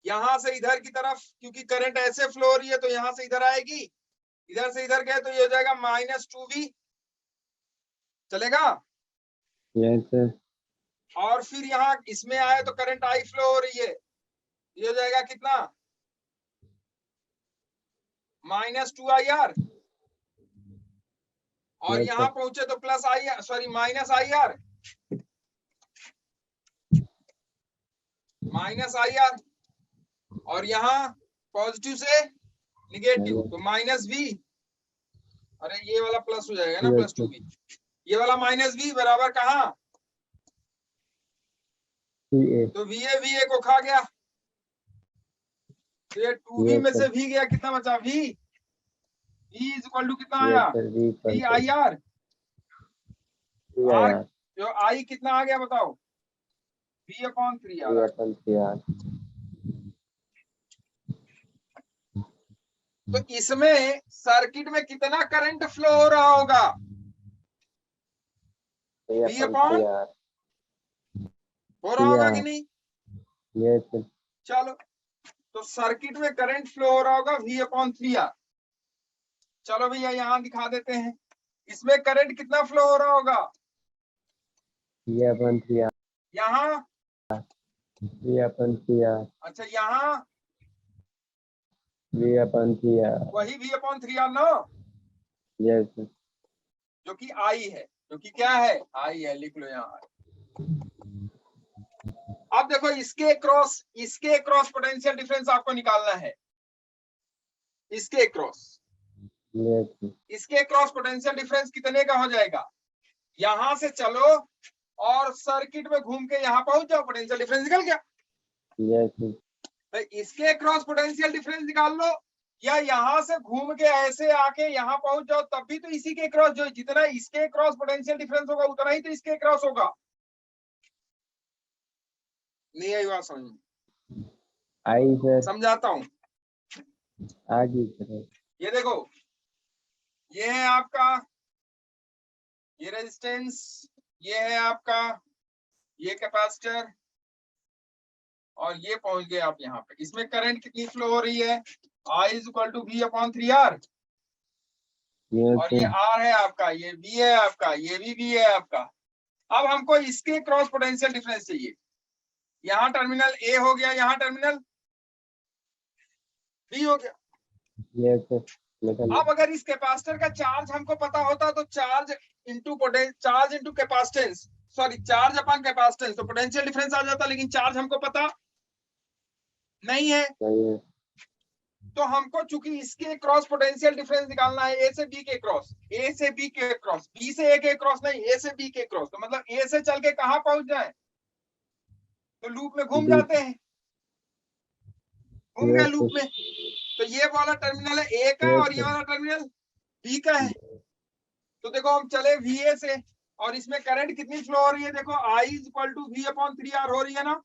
यहां से इधर की तरफ, क्योंकि करंट ऐसे फ्लो हो रही है तो यहां से इधर आएगी, इधर से इधर गए तो ये हो जाएगा -2V। चलेगा? Yes, sir. और फिर यहाँ इसमें आए तो करंट I फ्लो हो रही है, ये हो जाएगा कितना, -2IR। और Yes, यहाँ sir. पहुंचे तो -IR, और यहाँ पॉजिटिव से निगेटिव तो -V। अरे ये वाला प्लस हो जाएगा ना, Yes, +2V। ये वाला -V बराबर कहाँ, PA. तो VA को खा गया, तो ये 2V Yes, में sir. से V गया, कितना बचा, V = कितना Yes, आया, sir. V per se. VIR। PIR. जो I कितना आ गया बताओ, V/3R। V/3R. तो इसमें सर्किट में कितना करंट फ्लो हो रहा होगा, V/3R. हो रहा होगा कि नहीं। Yes, sir. चलो, तो सर्किट में करंट फ्लो हो रहा होगा V/3R। चलो भैया यहाँ दिखा देते हैं, इसमें करंट कितना फ्लो हो रहा होगा, V/3R. यहाँ, V/3R. अच्छा यहाँ V/3R. वही V/3R ना, Yes, sir. जो कि I है, जो कि क्या है, I है, लिख लो यहाँ। अब देखो इसके क्रॉस पोटेंशियल डिफरेंस आपको निकालना है, इसके क्रॉस Yes, sir. इसके क्रॉस पोटेंशियल डिफरेंस कितने का हो जाएगा, यहां से चलो और सर्किट में घूम के यहाँ पहुंच जाओ, पोटेंशियल डिफरेंस निकल गया। Yes, sir. तो इसके क्रॉस पोटेंशियल डिफरेंस निकाल लो, या यहां से घूम के ऐसे आके यहाँ पहुंच जाओ, तब भी तो इसी के क्रॉस, जो जितना इसके क्रॉस पोटेंशियल डिफरेंस होगा उतना ही तो इसके क्रॉस होगा। नहीं आई बात समझ में, I, sir. समझाता हूँ। आगे sir. ये देखो, ये है आपका ये रेजिस्टेंस, ये है आपका ये कैपेसिटर, और ये पहुंच गए आप यहाँ पे। इसमें करंट कितनी फ्लो हो रही है, I = V/3R। Yes, और ये sir. R है आपका, ये V है आपका, ये भी V है आपका। अब हमको इसके क्रॉस पोटेंशियल डिफरेंस चाहिए, यहाँ टर्मिनल A हो गया, यहाँ टर्मिनल B हो गया। Yes, sir. निकल अब अगर इस कैपेसिटर का चार्ज हमको पता होता तो charge into capacitance, sorry charge upon capacitance, तो पोटेंशियल डिफरेंस आ जाता, लेकिन चार्ज हमको पता नहीं है। सही है. तो हमको चूंकि इसके क्रॉस पोटेंशियल डिफरेंस निकालना है, A से B के क्रॉस, A से B के क्रॉस, B से A के क्रॉस नहीं, A से B के क्रॉस, तो मतलब A से चल के कहां पहुंच जाए, तो लूप में घूम B. जाते हैं, घूम गए Yes, लूप sir. में। तो ये वाला टर्मिनल है A का, Yes, और ये sir. वाला टर्मिनल B का है। तो देखो हम चले VA से, और इसमें करंट कितनी फ्लो हो रही है, देखो I = V/3R हो रही है ना।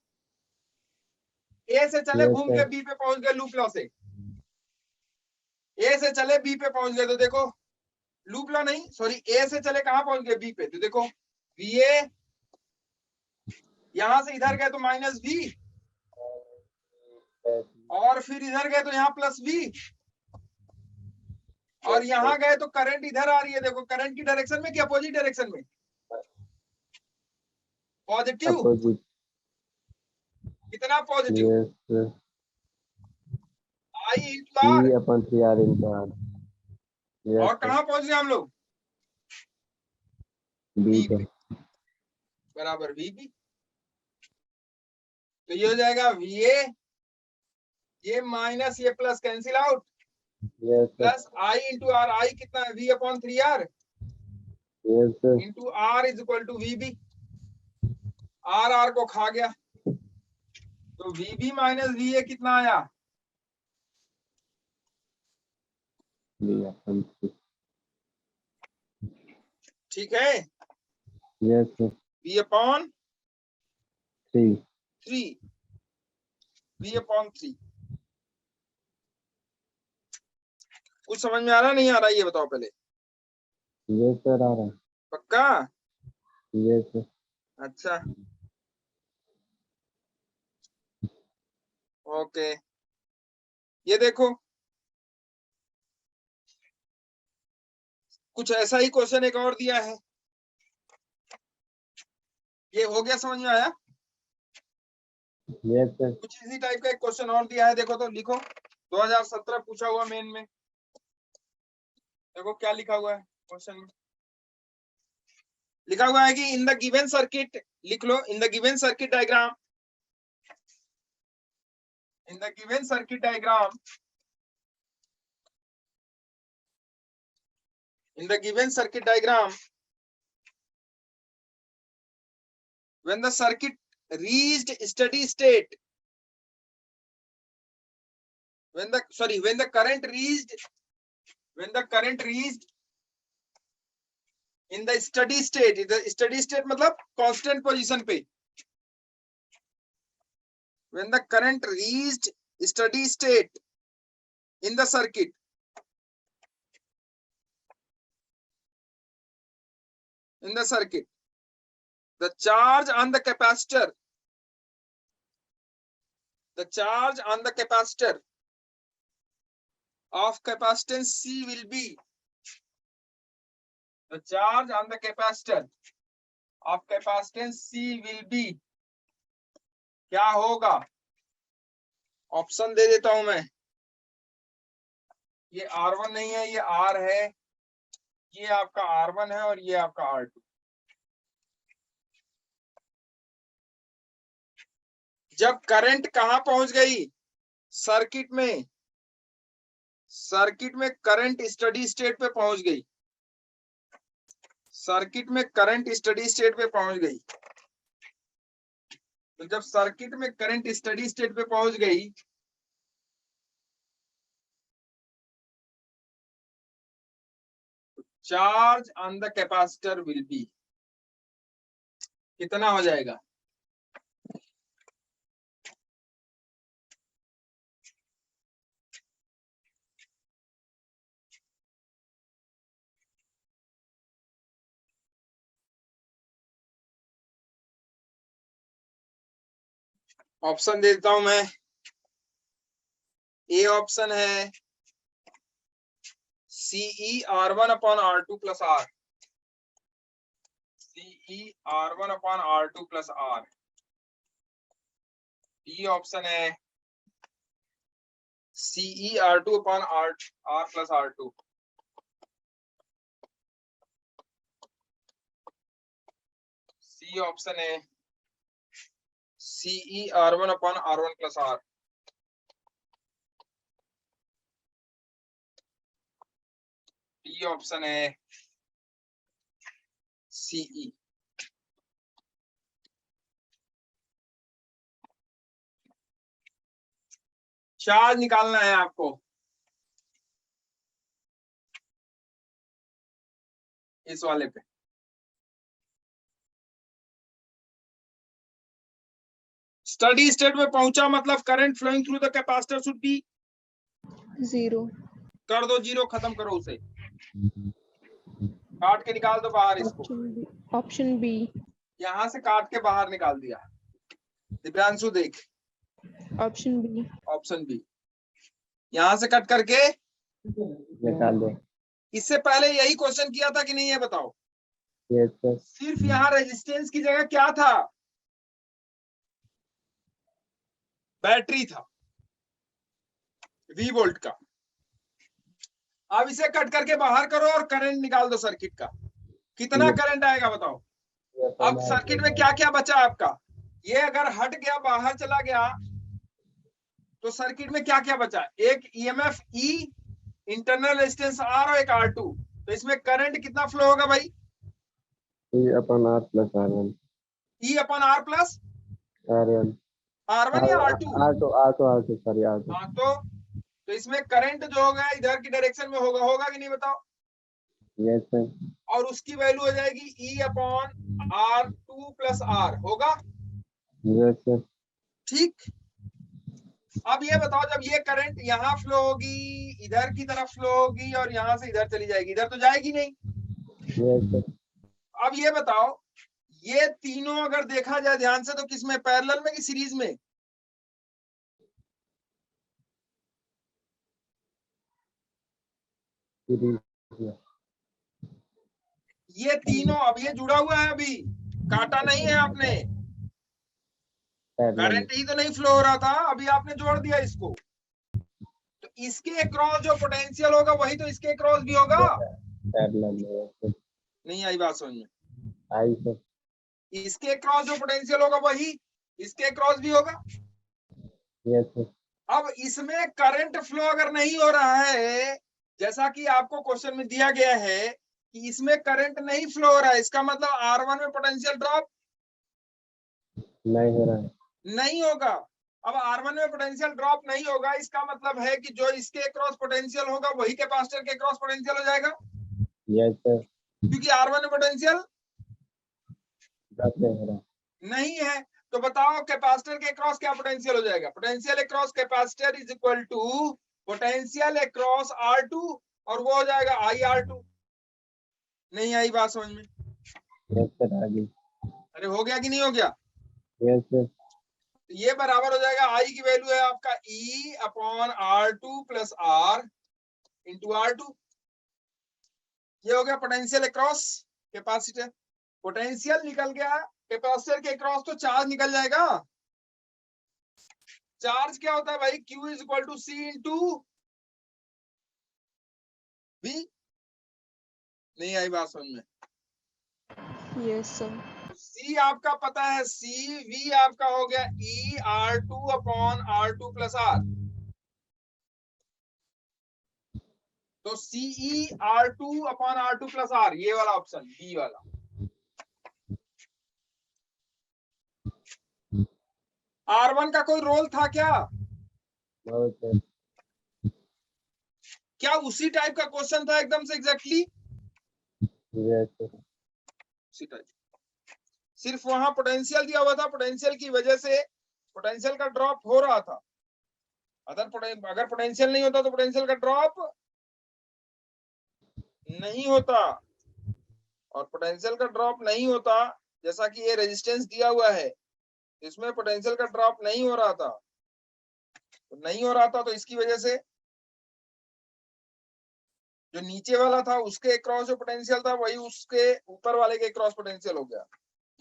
A से चले Yes, घूम sir. के B पे पहुंच गए लूप लॉ से, A से चले B पे पहुंच गए, तो देखो लूप लॉ नहीं, सॉरी A से चले कहां पहुंच गए, B पे, तो देखो VA यहां से इधर गए तो -V, और फिर इधर गए तो यहाँ +V, और यहाँ गए तो करंट इधर आ रही है, देखो करंट की डायरेक्शन में कि अपोजिट डायरेक्शन में, पॉजिटिव, Opposite. कितना positive, Yes, sir. I × R। V/3R into R. Yes, और sir. कहां पहुंच गए हम लोग, B B पे. पे, बराबर VB। तो ये हो जाएगा VA, ये माइनस ये plus cancel out, Yes, sir. Plus I × R, I कितना है V/3R Yes, sir. Into R = VB। R R को खा गया, तो VB माइनस VA कितना आया? बी अपन ठीक है, yes sir V upon 3 3, V upon 3। कुछ समझ में आ रहा नहीं आ रहा ये बताओ पहले। यस सर आ रहा है पक्का? यस सर अच्छा ओके, ये देखो कुछ ऐसा ही क्वेश्चन एक और दिया है, ये हो गया, समझ में आया? यस सर कुछ इसी टाइप का एक क्वेश्चन और दिया है, देखो तो लिखो, 2017 पूछा हुआ मेन में। देखो क्या लिखा हुआ है क्वेश्चन में, लिखा हुआ है कि इन द गिवन सर्किट, लिख लो, in the given circuit diagram, in the given circuit diagram, in the given circuit diagram, when the circuit reached steady state, when the current reached in the steady state, मतलब constant position पे, when the current reached steady state in the circuit, the charge on the capacitor of capacitance C will be, the charge on the capacitor of capacitance C will be, क्या होगा? ऑप्शन दे देता हूं मैं, ये R1 नहीं है, ये R है, ये आपका R1 है और ये आपका R2। जब करंट कहां पहुंच गई? सर्किट में करंट स्टडी स्टेट पे पहुंच गई, सर्किट में करंट स्टडी स्टेट पे पहुंच गई। तो जब सर्किट में करंट स्टडी स्टेट पे पहुंच गई, charge on the capacitor will be, कितना हो जाएगा? ऑप्शन देता हूं मैं, ए ऑप्शन है CE R1 upon R2 plus R, CE R1 upon R2 plus R। B option है CE R2 upon R plus R2। C option है CE R1 upon R1 plus R। D option है CE। चार्ज निकालना है आपको इस वाले पे। स्टडी स्टेट में पहुंचा मतलब current flowing through the capacitor should be 0। कर दो 0, खत्म करो उसे, काट के निकाल दो बाहर इसको। ऑप्शन बी, यहां से काट के बाहर निकाल दिया। दिव्यांशु देख, ऑप्शन बी, ऑप्शन बी, यहां से कट करके निकाल दे। इससे पहले यही क्वेश्चन किया था कि नहीं, ये बताओ। यस सर सिर्फ यहाँ रेजिस्टेंस की जगह क्या था? बैटरी था, V वोल्ट का। अब इसे कट करके बाहर करो और करंट निकाल दो सर्किट का, कितना करंट आएगा बताओ। अब सर्किट में क्या क्या बचा आपका? ये अगर हट गया, बाहर चला गया, तो सर्किट में क्या क्या बचा? एक EMF E, internal resistance R और एक R2। तो इसमें करंट कितना फ्लो होगा भाई? E upon R plus R1। E upon R plus R1 R1 या R2? R2 सॉरी R2 हाँ, तो इसमें करंट जो होगा इधर की डायरेक्शन में होगा कि नहीं बताओ? यस सर और उसकी वैल्यू हो जाएगी E upon R2 plus R होगा। यस सर ठीक, अब ये बताओ, जब ये करंट यहाँ फ्लो होगी, इधर की तरफ फ्लो होगी और यहाँ से इधर चली जाएगी, इधर तो जाएगी नहीं। यस सर अब ये बताओ, ये तीनों अगर देखा जाए ध्यान से तो किसमें, पैरेलल में कि सीरीज में? ये तीनों, अब ये जुड़ा हुआ है, अभी काटा नहीं है आपने, करंट ही तो नहीं फ्लो हो रहा था, अभी आपने जोड़ दिया इसको, तो इसके क्रॉस जो पोटेंशियल होगा वही तो इसके क्रॉस भी होगा। नहीं आई बात समझ में? आई सर इसके क्रॉस जो पोटेंशियल होगा वही इसके क्रॉस भी होगा। यस सर अब इसमें करंट फ्लो अगर नहीं हो रहा है, जैसा कि आपको क्वेश्चन में दिया गया है कि इसमें करंट नहीं फ्लो हो रहा है, इसका मतलब R1 में पोटेंशियल ड्रॉप नहीं हो रहा है नहीं होगा। अब R1 में पोटेंशियल ड्रॉप नहीं होगा, इसका मतलब है कि जो इसके क्रॉस पोटेंशियल होगा वही कैपेसिटर के क्रॉस पोटेंशियल हो जाएगा, यस सर क्योंकि R1 में पोटेंशियल नहीं हो रहा नहीं है। तो बताओ कैपेसिटर के क्रॉस क्या पोटेंशियल हो जाएगा? Potential across capacitor is equal to potential across R2 और वो हो जाएगा IR2। नहीं आई बात समझ में? यस सर आ गई अरे हो गया कि नहीं हो गया? यस सर तो ये बराबर हो जाएगा, I की वैल्यू है आपका E upon R2 plus R into R2। ये हो गया पोटेंशियल अक्रॉस कैपेसिटर। पोटेंशियल निकल गया, कैपेसिटर के क्रॉस तो चार्ज निकल जाएगा। चार्ज क्या होता है भाई? Q is equal to C into V। नहीं आई बात समझ में? Yes sir. C आपका पता है C, V आपका हो गया E R2 upon R2 plus R। तो CE R2 upon R2 plus R, ये वाला ऑप्शन बी वाला। R1 का कोई रोल था क्या? बहुत सर क्या उसी टाइप का क्वेश्चन था एकदम से एग्जैक्टली? यस सर उसी टाइप, सिर्फ वहां पोटेंशियल दिया हुआ था, पोटेंशियल की वजह से पोटेंशियल का ड्रॉप हो रहा था। अगर पोटेंशियल नहीं होता तो पोटेंशियल का ड्रॉप नहीं होता, और पोटेंशियल का ड्रॉप नहीं होता, जैसा कि ये रेजिस्टेंस दिया हुआ है, इसमें पोटेंशियल का ड्रॉप नहीं हो रहा था, तो नहीं हो रहा था तो इसकी वजह से जो नीचे वाला था उसके क्रॉस जो पोटेंशियल था वही उसके ऊपर वाले के क्रॉस पोटेंशियल हो गया,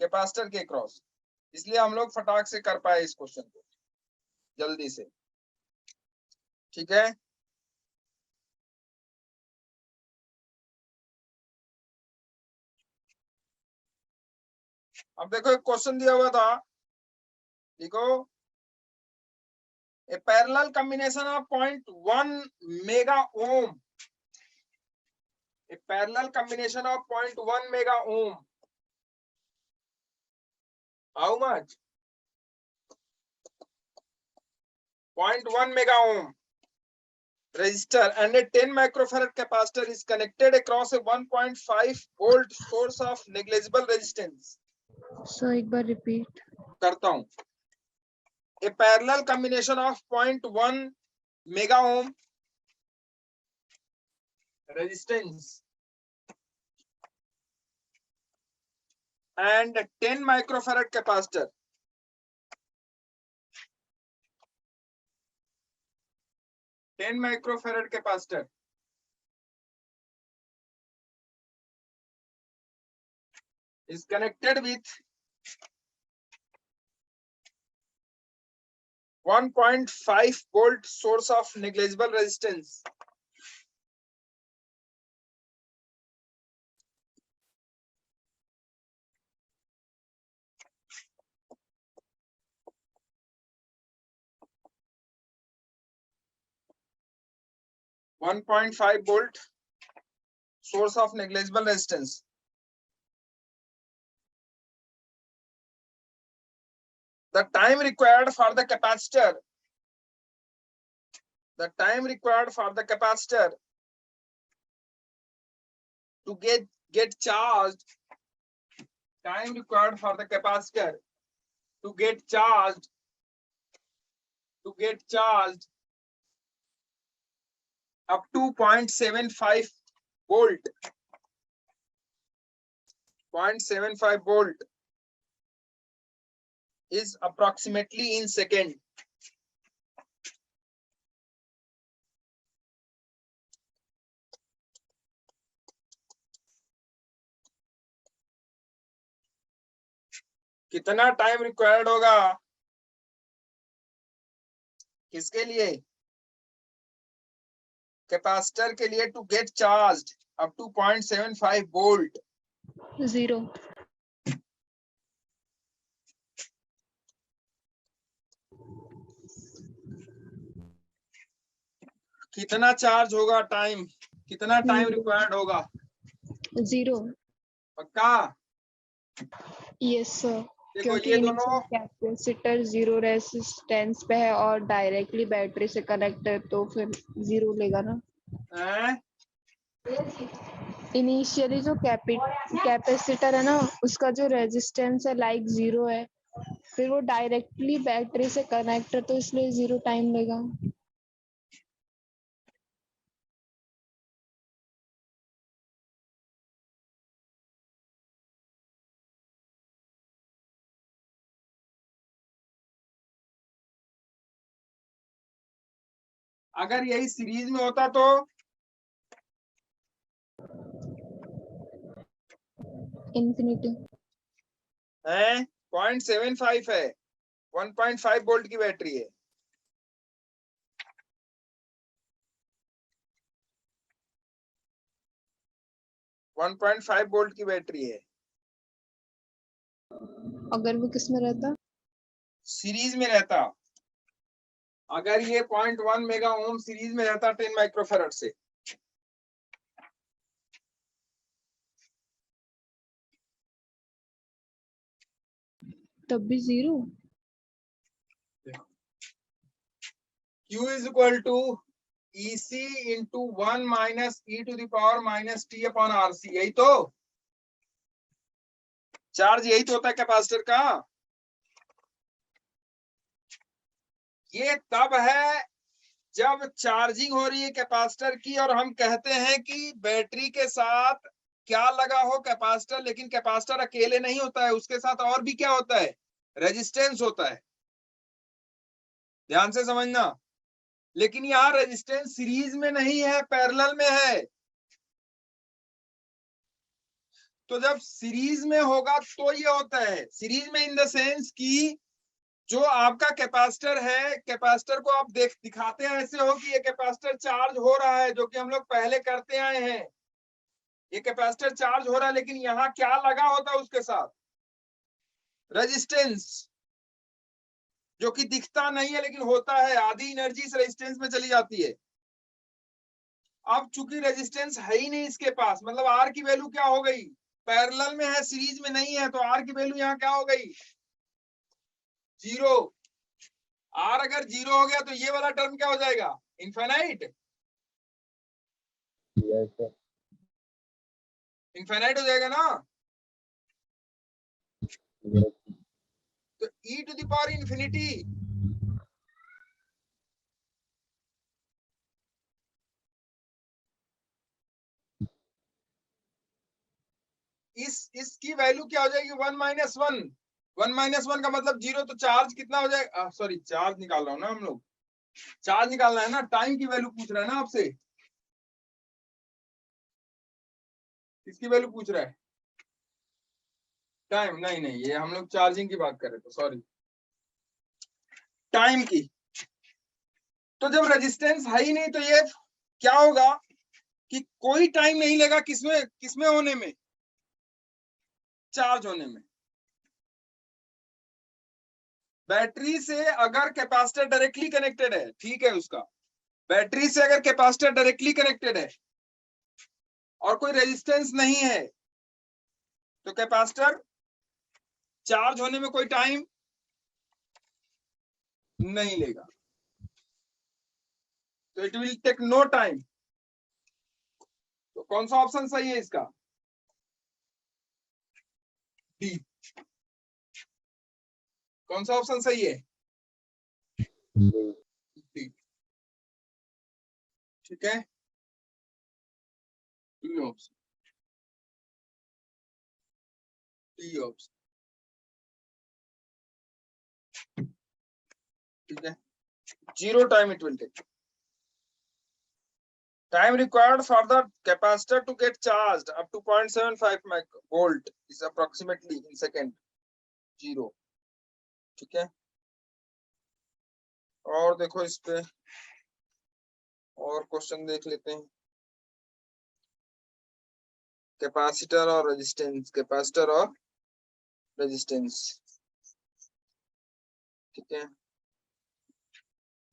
कैपेसिटर के क्रॉस। इसलिए हम लोग फटाक से कर पाए इस क्वेश्चन को जल्दी से। ठीक है, अब देखो एक क्वेश्चन दिया हुआ था, देखो a parallel combination of 0.1 mega ohm, a parallel combination of 0.1 mega ohm, how much? 0.1 mega ohm resistor and a 10 microfarad capacitor is connected across a 1.5 volt source of negligible resistance. Sir एक बार रिपीट। करता हूं, a parallel combination of 0.1 mega ohm resistance and 10 microfarad capacitor is connected with 1.5 volt source of negligible resistance. .5 volt source of negligible resistance. the time required for the capacitor, the time required for the capacitor to get charged, time required for the capacitor to get charged up to 0.75 volt, 0.75 volt is approximately in second. कितना टाइम रिक्वायर्ड होगा किसके लिए, कैपेसिटर के लिए, to get charged up to 0.75 volt? 0. कितना चार्ज होगा, टाइम कितना टाइम रिक्वायर्ड होगा? 0. पक्का? यस सर, देखो क्योंकि ये दोनों कैपेसिटर 0 रेजिस्टेंस पे है और डायरेक्टली बैटरी से कनेक्ट है तो फिर 0 लेगा ना। इनिशियली जो कैपेसिटर है ना उसका जो रेजिस्टेंस है लाइक 0 है, फिर वो डायरेक्टली बैटरी से कनेक्ट है तो इसलिए 0 टाइम लेगा। अगर यही सीरीज में होता तो इंफिनिटी है 0.75 है, 1.5 वोल्ट की बैटरी है। वन 1.5 वोल्ट की बैटरी है। अगर वो किस में रहता, सीरीज में रहता, अगर ये 0.1 मेगा ओम सीरीज में रहता 10 माइक्रोफैराड से, तब भी 0। Q is equal to EC into 1 minus e to the power minus t upon RC, यही तो चार्ज, यही तो होता है कैपेसिटर का। ये तब है जब चार्जिंग हो रही है कैपेसिटर की और हम कहते हैं कि बैटरी के साथ क्या लगा हो, कैपेसिटर, लेकिन कैपेसिटर अकेले नहीं होता है, उसके साथ और भी क्या होता है, रेजिस्टेंस होता है। ध्यान से समझना। लेकिन यहाँ रेजिस्टेंस सीरीज में नहीं है, पैरेलल में है। तो जब सीरीज में होगा तो ये होता है, सीरीज में इन द सेंस कि जो आपका कैपेसिटर है, कैपेसिटर को आप दिखाते हैं ऐसे हो कि ये कैपेसिटर चार्ज हो रहा है, जो कि हम लोग पहले करते आए हैं। ये कैपेसिटर चार्ज हो रहा है, लेकिन यहाँ क्या लगा होता है उसके साथ, रेजिस्टेंस, जो कि दिखता नहीं है लेकिन होता है। आधी एनर्जी इस रेजिस्टेंस में चली जाती है। अब चूंकि रेजिस्टेंस है ही नहीं इसके पास, मतलब आर की वैल्यू क्या हो गई, पैरेलल में है, सीरीज में नहीं है, तो आर की वैल्यू यहाँ क्या हो गई, 0। आर अगर 0 हो गया तो ये वाला टर्म क्या हो जाएगा, इनफाइनाइट। Yes sir. इनफाइनाइट हो जाएगा ना। यस। तो e to the power infinity इसकी वैल्यू क्या हो जाएगी, 1 माइनस 1। 1 माइनस 1 का मतलब 0, तो चार्ज कितना हो जाएगा, सॉरी चार्ज निकाल रहा हूं ना हम लोग, चार्ज निकालना है ना, टाइम की वैल्यू पूछ रहा है ना आपसे, किसकी वैल्यू पूछ रहा है, टाइम, नहीं नहीं, ये हम लोग चार्जिंग की बात कर रहे थे, सॉरी, टाइम की। तो जब रेजिस्टेंस है ही नहीं तो ये क्या होगा कि कोई टाइम नहीं लेगा किसमें किसमें होने में, चार्ज होने में। बैटरी से अगर कैपेसिटर डायरेक्टली कनेक्टेड है, ठीक है, उसका बैटरी से अगर कैपेसिटर डायरेक्टली कनेक्टेड है और कोई रेजिस्टेंस नहीं है, तो कैपेसिटर चार्ज होने में कोई टाइम नहीं लेगा, तो it will take no time. तो कौन सा ऑप्शन सही है इसका? डी। कौन सा ऑप्शन सही है? डी। डी। ठीक है, डी ऑप्शन, डी ऑप्शन। ठीक है, 0 time it will take. Time required for the capacitor to get charged up to 0.75 volt is approximately in second 0. ठीक है, और देखो इस पे और क्वेश्चन देख लेते हैं। कैपेसिटर और रेजिस्टेंस, कैपेसिटर और रेजिस्टेंस। ठीक है,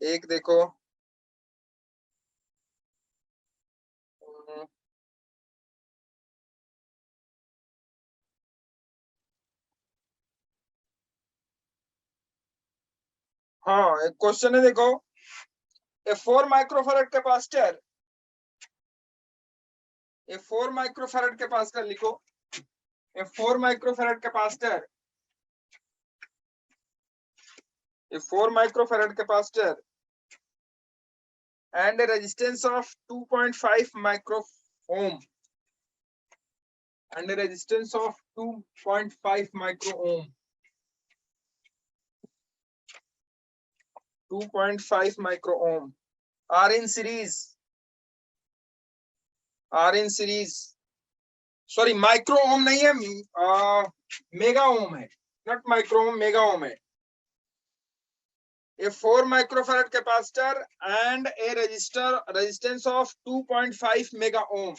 एक देखो हाँ, एक क्वेश्चन है देखो, ए 4 माइक्रोफैरड कैपेसिटर, ए 4 माइक्रोफैरड कैपेसिटर लिखो, ए 4 microfarad capacitor, a 4 microfarad capacitor and a resistance of 2.5 micro ohm and a resistance of 2.5 micro ohm, 2.5 micro ohm are in series, sorry micro ohm नहीं है, मेगा ओम है, not micro ohm, mega ohm है। A 4 microfarad capacitor and a resistance of 2.5 mega ohm,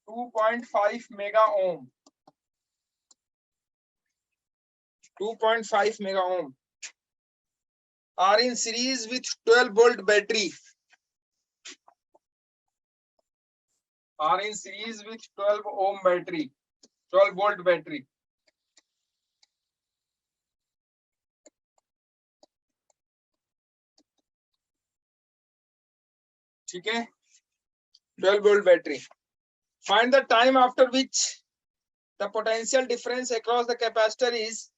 2.5 mega ohm, 2.5 mega ohm are in series with 12 volt battery, are in series with 12 ohm battery, 12 volt battery। ठीक है, 12 volt battery। Find the time after which the potential difference across the capacitor is,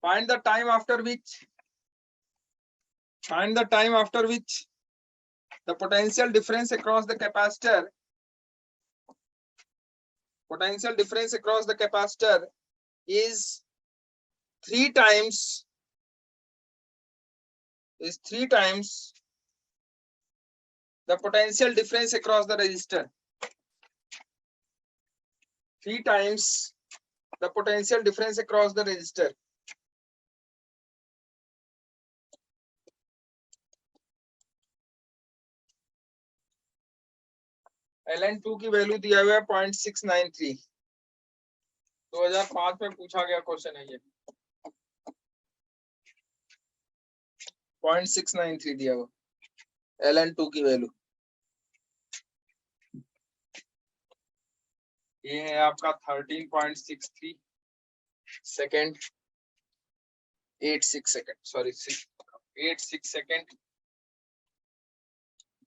find the time after which, find the time after which the potential difference across the capacitor, potential difference across the capacitor is 3 times, is 3 times the potential difference across the resistor, 3 times the potential difference across the resistor। LN2 की वैल्यू दिया हुआ है 0.693, 2005 में पूछा गया क्वेश्चन है ये, 0.693 दिया हुआ LN2 की वैल्यू। ये है आपका 13.63 second, 86 second, sorry 86 second.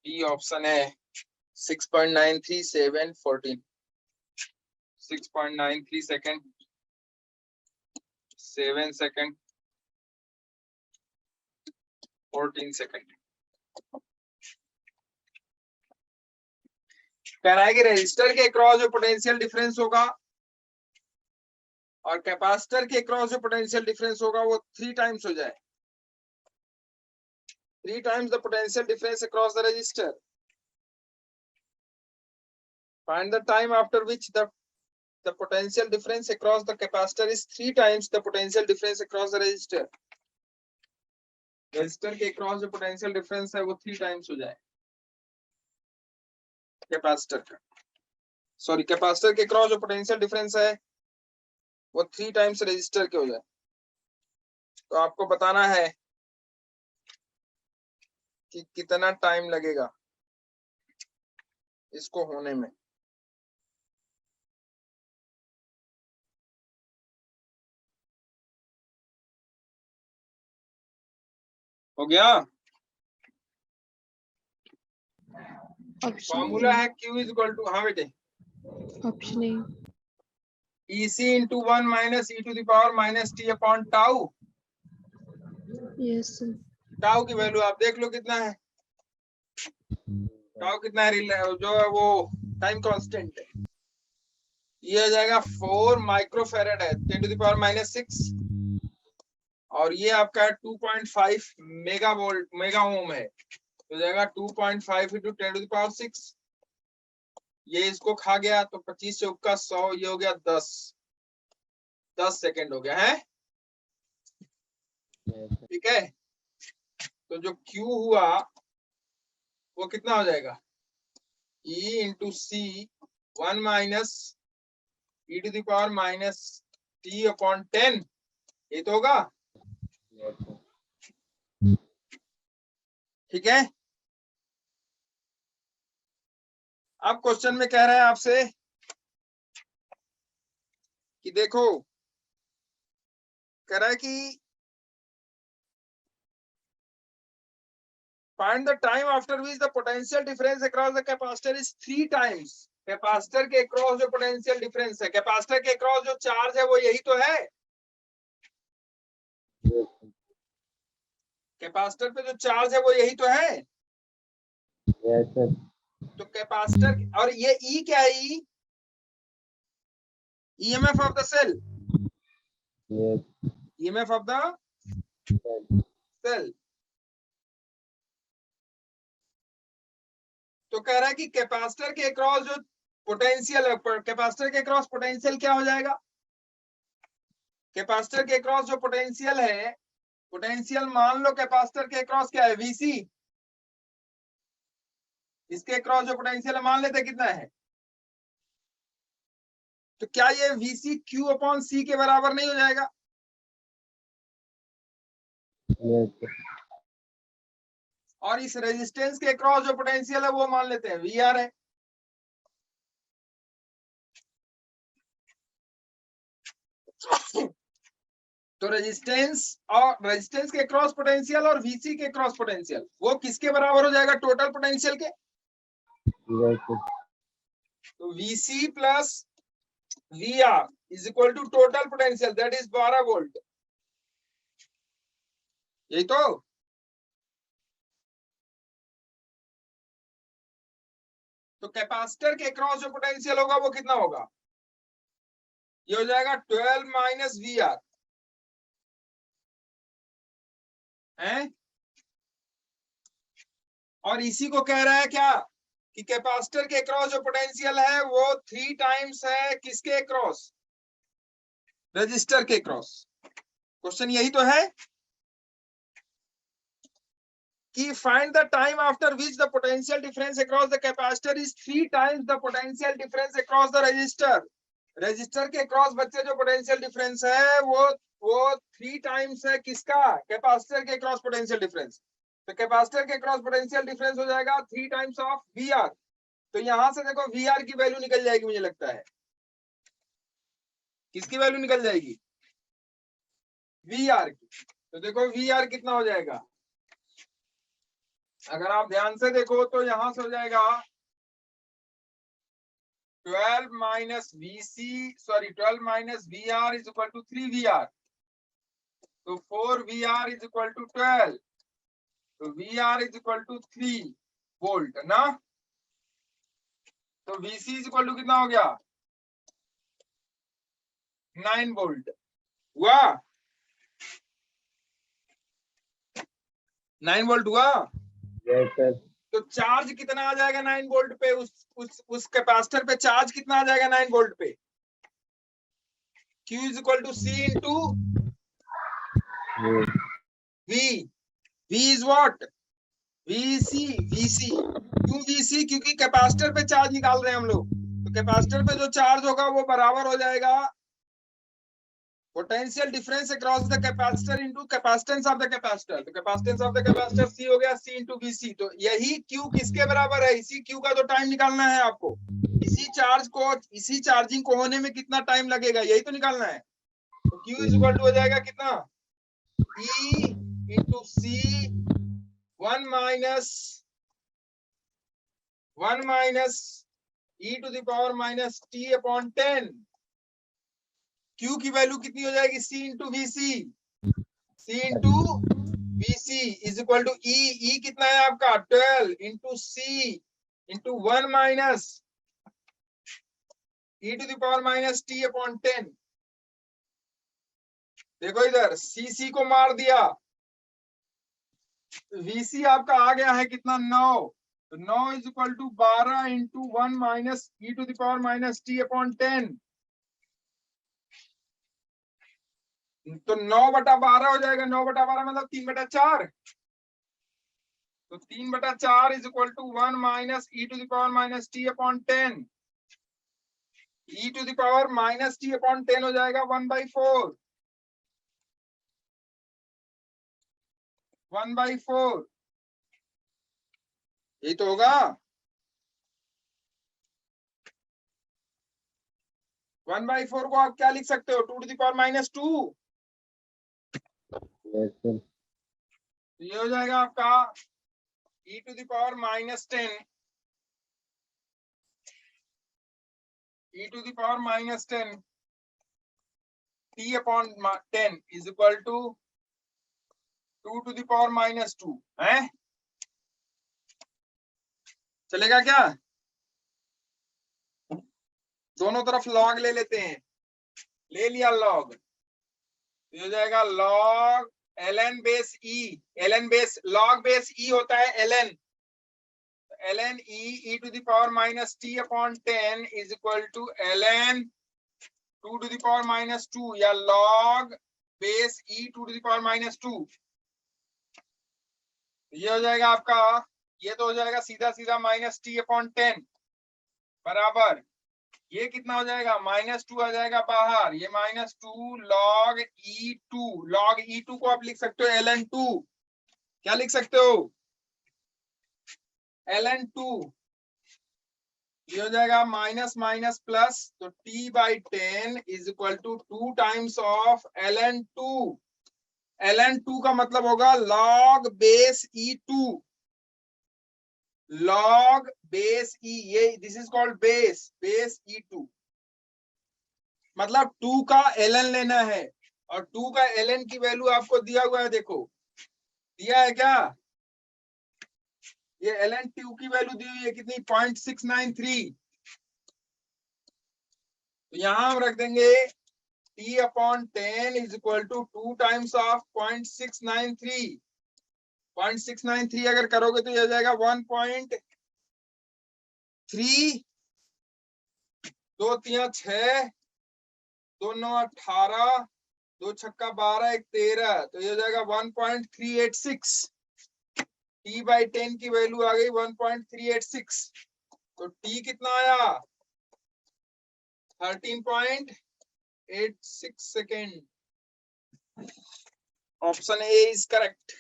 B option है 6.93 7 14, 6.93 सेकेंड, 7 सेकेंड, 14 सेकेंड। कह रहा है कि रेजिस्टर के अक्रॉस जो पोटेंशियल डिफरेंस होगा और कैपेसिटर के अक्रॉस जो पोटेंशियल डिफरेंस होगा वो 3 टाइम्स हो जाए, 3 times the potential difference across the resistor। Find the time after which the potential difference across the capacitor is 3 times the potential difference across the resistor। Resistor के अक्रॉस जो पोटेंशियल डिफरेंस है वो 3 टाइम्स हो जाए कैपेसिटर का, सॉरी कैपेसिटर के अक्रॉस जो पोटेंशियल डिफरेंस है वो 3 टाइम्स रेजिस्टर के हो जाए। तो आपको बताना है कि कितना टाइम लगेगा इसको होने में। हो गया। ऑप्शन फॉर्मूला है Q इज इक्वल टू, हाँ बेटे, option A. EC into 1 minus e to the power minus t upon tau. Yes tau की वैल्यू आप देख लो कितना है, टाउ कितना है, जो है वो टाइम कांस्टेंट है, ये हो जाएगा 4 माइक्रोफेरेड है 10 टू द पावर माइनस 6, और ये आपका 2.5 मेगा वोल्ट मेगा ओम है, तो जाएगा 2.5 इंटू 10 टू द पावर 6। ये इसको खा गया तो 25 से का 100, ये हो गया 10 सेकेंड हो गया है, ठीक है। तो जो Q हुआ वो कितना हो जाएगा, E into C 1 minus e to the power minus t upon 10, ये तो होगा, ठीक है। अब क्वेश्चन में कह रहा है आपसे कि देखो, कह रहा है कि find the time after which the potential difference across the capacitor is 3 times। Capacitor के अक्रॉस जो पोटेंशियल डिफरेंस है, कैपेसिटर के अक्रॉस जो चार्ज है वो यही तो है, कैपेसिटर पे जो चार्ज है वो यही तो है। तो कैपेसिटर, और ये ई क्या है, E EMF of the cell, EMF of the cell. तो कह रहा है कि कैपेसिटर के अक्रॉस जो पोटेंशियल है, कैपेसिटर के अक्रॉस पोटेंशियल क्या हो जाएगा, कैपेसिटर के अक्रॉस जो पोटेंशियल है, पोटेंशियल मान लो कैपेसिटर के अक्रॉस क्या है, वीसी, इसके अक्रॉस जो पोटेंशियल है मान लेते कितना है, तो क्या ये वीसी क्यू अपॉन सी के बराबर नहीं हो जाएगा, और इस रेजिस्टेंस के अक्रॉस जो पोटेंशियल है वो मान लेते हैं वी आर है। तो रेजिस्टेंस के क्रॉस पोटेंशियल और वीसी के क्रॉस पोटेंशियल वो किसके बराबर हो जाएगा, टोटल पोटेंशियल के। तो VC plus V R is equal to total potential, that is 12 volt, यही तो। तो कैपेसिटर के क्रॉस जो पोटेंशियल होगा वो कितना होगा, ये हो जाएगा 12 माइनस वी आर है, और इसी को कह रहा है क्या कि कैपेसिटर के क्रॉस जो पोटेंशियल है वो 3 टाइम्स है किसके क्रॉस, रजिस्टर के क्रॉस। क्वेश्चन यही तो है कि find the time after which the potential difference across the capacitor is 3 times the potential difference across the register. Register के क्रॉस बच्चे जो पोटेंशियल डिफरेंस है वो 3 टाइम्स है किसका, कैपेसिटर के क्रॉस पोटेंशियल डिफरेंस। तो कैपेसिटर के क्रॉस पोटेंशियल डिफरेंस हो जाएगा 3 टाइम्स ऑफ वी आर। तो यहां से देखो वी आर की वैल्यू निकल जाएगी, मुझे लगता है किसकी वैल्यू निकल जाएगी, वी आर की। तो देखो वी आर कितना हो जाएगा, अगर आप ध्यान से देखो तो यहां से हो जाएगा 12 minus V R is equal to 3 V R, तो 4 V R is equal to 12, तो V R is equal to 3 volt ना। तो वीसी इज इक्वल टू कितना हो गया, 9 वोल्ट हुआ, 9 वोल्ट हुआ। तो चार्ज कितना आ जाएगा 9 वोल्ट पे, उस कैपेसिटर पे चार्ज कितना आ जाएगा 9 वोल्ट पे, Q is equal to C into V, V is what, VC, VC क्यों VC, क्योंकि कैपेसिटर पे चार्ज निकाल रहे हैं हम लोग, तो कैपेसिटर पे जो चार्ज होगा वो बराबर हो जाएगा potential difference across the capacitor into capacitance of the capacitor. तो capacitance of the capacitor C हो गया C इंटू VC। तो यही Q किसके बराबर है, इसी Q का जो टाइम निकालना है आपको, इसी चार्ज को, इसी चार्जिंग को होने में कितना टाइम लगेगा यही तो निकालना है। तो Q इज इक्वल टू हो जाएगा कितना, E into C 1 minus e to the power minus t upon 10। Q की वैल्यू कितनी हो जाएगी? C into VC, C into VC is equal to E कितना है आपका? 12 into C into 1 minus e to the power minus t upon 10। देखो इधर CC को मार दिया, VC आपका आ गया है कितना? 9। तो 9 is equal to 12 into 1 minus e to the power minus t upon 10। तो 9/12 हो जाएगा। 9/12 मतलब 3/4। तो 3/4 is equal to 1 minus e to the power minus t upon 10। E to the power minus t upon 10 हो जाएगा 1/4। 1/4 यही तो होगा। 1/4 को आप क्या लिख सकते हो? 2 to the power minus 2। Yes, sir. ये हो जाएगा आपका e to the power minus 10, e to the power minus 10 t upon 10 is equal to 2 to the power minus 2 है। चलेगा क्या? दोनों तरफ लॉग ले लेते हैं। ले लिया लॉग, तो हो जाएगा log ln base e। ln base log base e होता है ln। ln e to the power minus t upon 10 is equal to ln 2 to the power minus 2 या log base e 2 to the power minus 2। ये हो जाएगा आपका, ये तो हो जाएगा सीधा सीधा माइनस टी अपॉन 10 बराबर, ये कितना हो जाएगा? -2 आ जाएगा बाहर। ये -2 log e2। log e2 को आप लिख सकते हो ln2। क्या लिख सकते हो? ln2। ये हो जाएगा माइनस माइनस प्लस, तो t/10 is equal to 2 times of ln2। ln2 का मतलब होगा log base e2। log base e, ये this is called base e2। मतलब 2 का ln लेना है, और 2 का ln की वैल्यू आपको दिया हुआ है। देखो दिया है क्या? ये ln 2 की वैल्यू दी हुई है कितनी? 0.693। तो यहां हम रख देंगे t upon 10 is equal to 2 times of 0.693। 0.693 अगर करोगे तो ये हो जाएगा 1.3। 2 3 6, 2 9 18, 2 छक्का 12, 1 13, तो ये हो जाएगा 1.386। t/10 की वैल्यू आ गई 1.386। तो t कितना आया? 13.86 second. Option A is correct.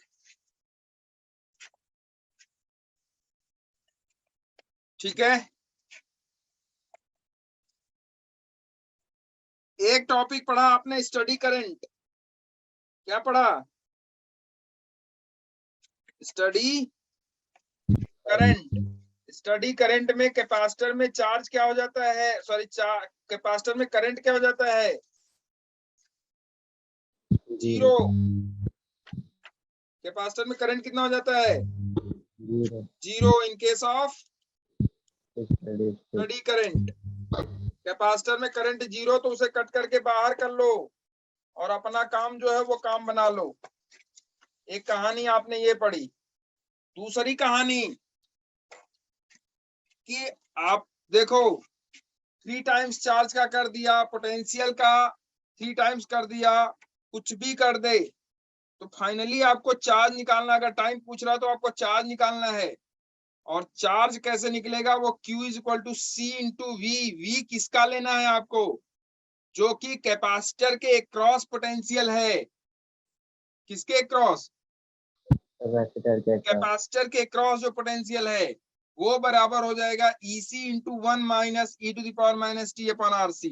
ठीक है, एक टॉपिक पढ़ा आपने, स्टडी करंट। क्या पढ़ा? Study current. स्टडी करंट में कैपेसिटर में चार्ज क्या हो जाता है? सॉरी, कैपेसिटर में करंट क्या हो जाता है? 0। कैपेसिटर में करंट कितना हो जाता है? 0 in case of study current. Capacitor में करंट 0, तो उसे कट करके बाहर कर लो और अपना काम जो है वो काम बना लो। एक कहानी आपने ये पढ़ी। दूसरी कहानी कि आप देखो 3 टाइम्स चार्ज का कर दिया, पोटेंशियल का 3 टाइम्स कर दिया, कुछ भी कर दे, तो फाइनली आपको चार्ज निकालना। अगर टाइम पूछ रहा तो आपको चार्ज निकालना है। और चार्ज कैसे निकलेगा? वो Q is equal to C into V। V किसका लेना है आपको? जो कि कैपेसिटर के क्रॉस पोटेंशियल है। किसके क्रॉस? कैपेसिटर के क्रॉस जो पोटेंशियल है वो बराबर हो जाएगा EC into 1 minus e to the power minus t upon RC।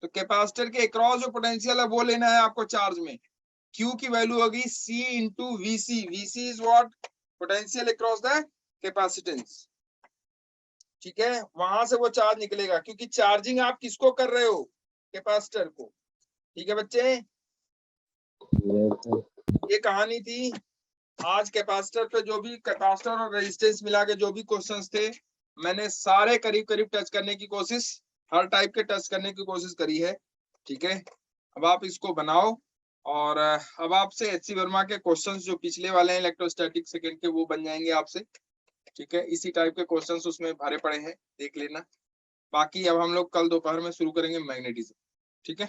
तो कैपेसिटर के क्रॉस जो पोटेंशियल है वो लेना है आपको चार्ज में। Q की वैल्यू होगी C into VC। VC is what? Potential across the capacitance. ठीक है, वहां से वो चार्ज निकलेगा, क्योंकि चार्जिंग आप किसको कर रहे हो? कैपेसिटर को। ठीक है बच्चे, ये कहानी थी। आज कैपेसिटर पे जो भी कैपेसिटर और रेजिस्टेंस मिला के जो भी क्वेश्चंस थे, मैंने सारे करीब करीब टच करने की कोशिश, हर टाइप के टच करने की कोशिश करी है। ठीक है, अब आप इसको बनाओ, और अब आपसे एचसी वर्मा के क्वेश्चंस जो पिछले वाले हैं इलेक्ट्रोस्टैटिक सेकंड के, वो बन जाएंगे आपसे। ठीक है, इसी टाइप के क्वेश्चंस उसमें भरे पड़े हैं, देख लेना। बाकी अब हम लोग कल दोपहर में शुरू करेंगे मैग्नेटिज्म। ठीक है।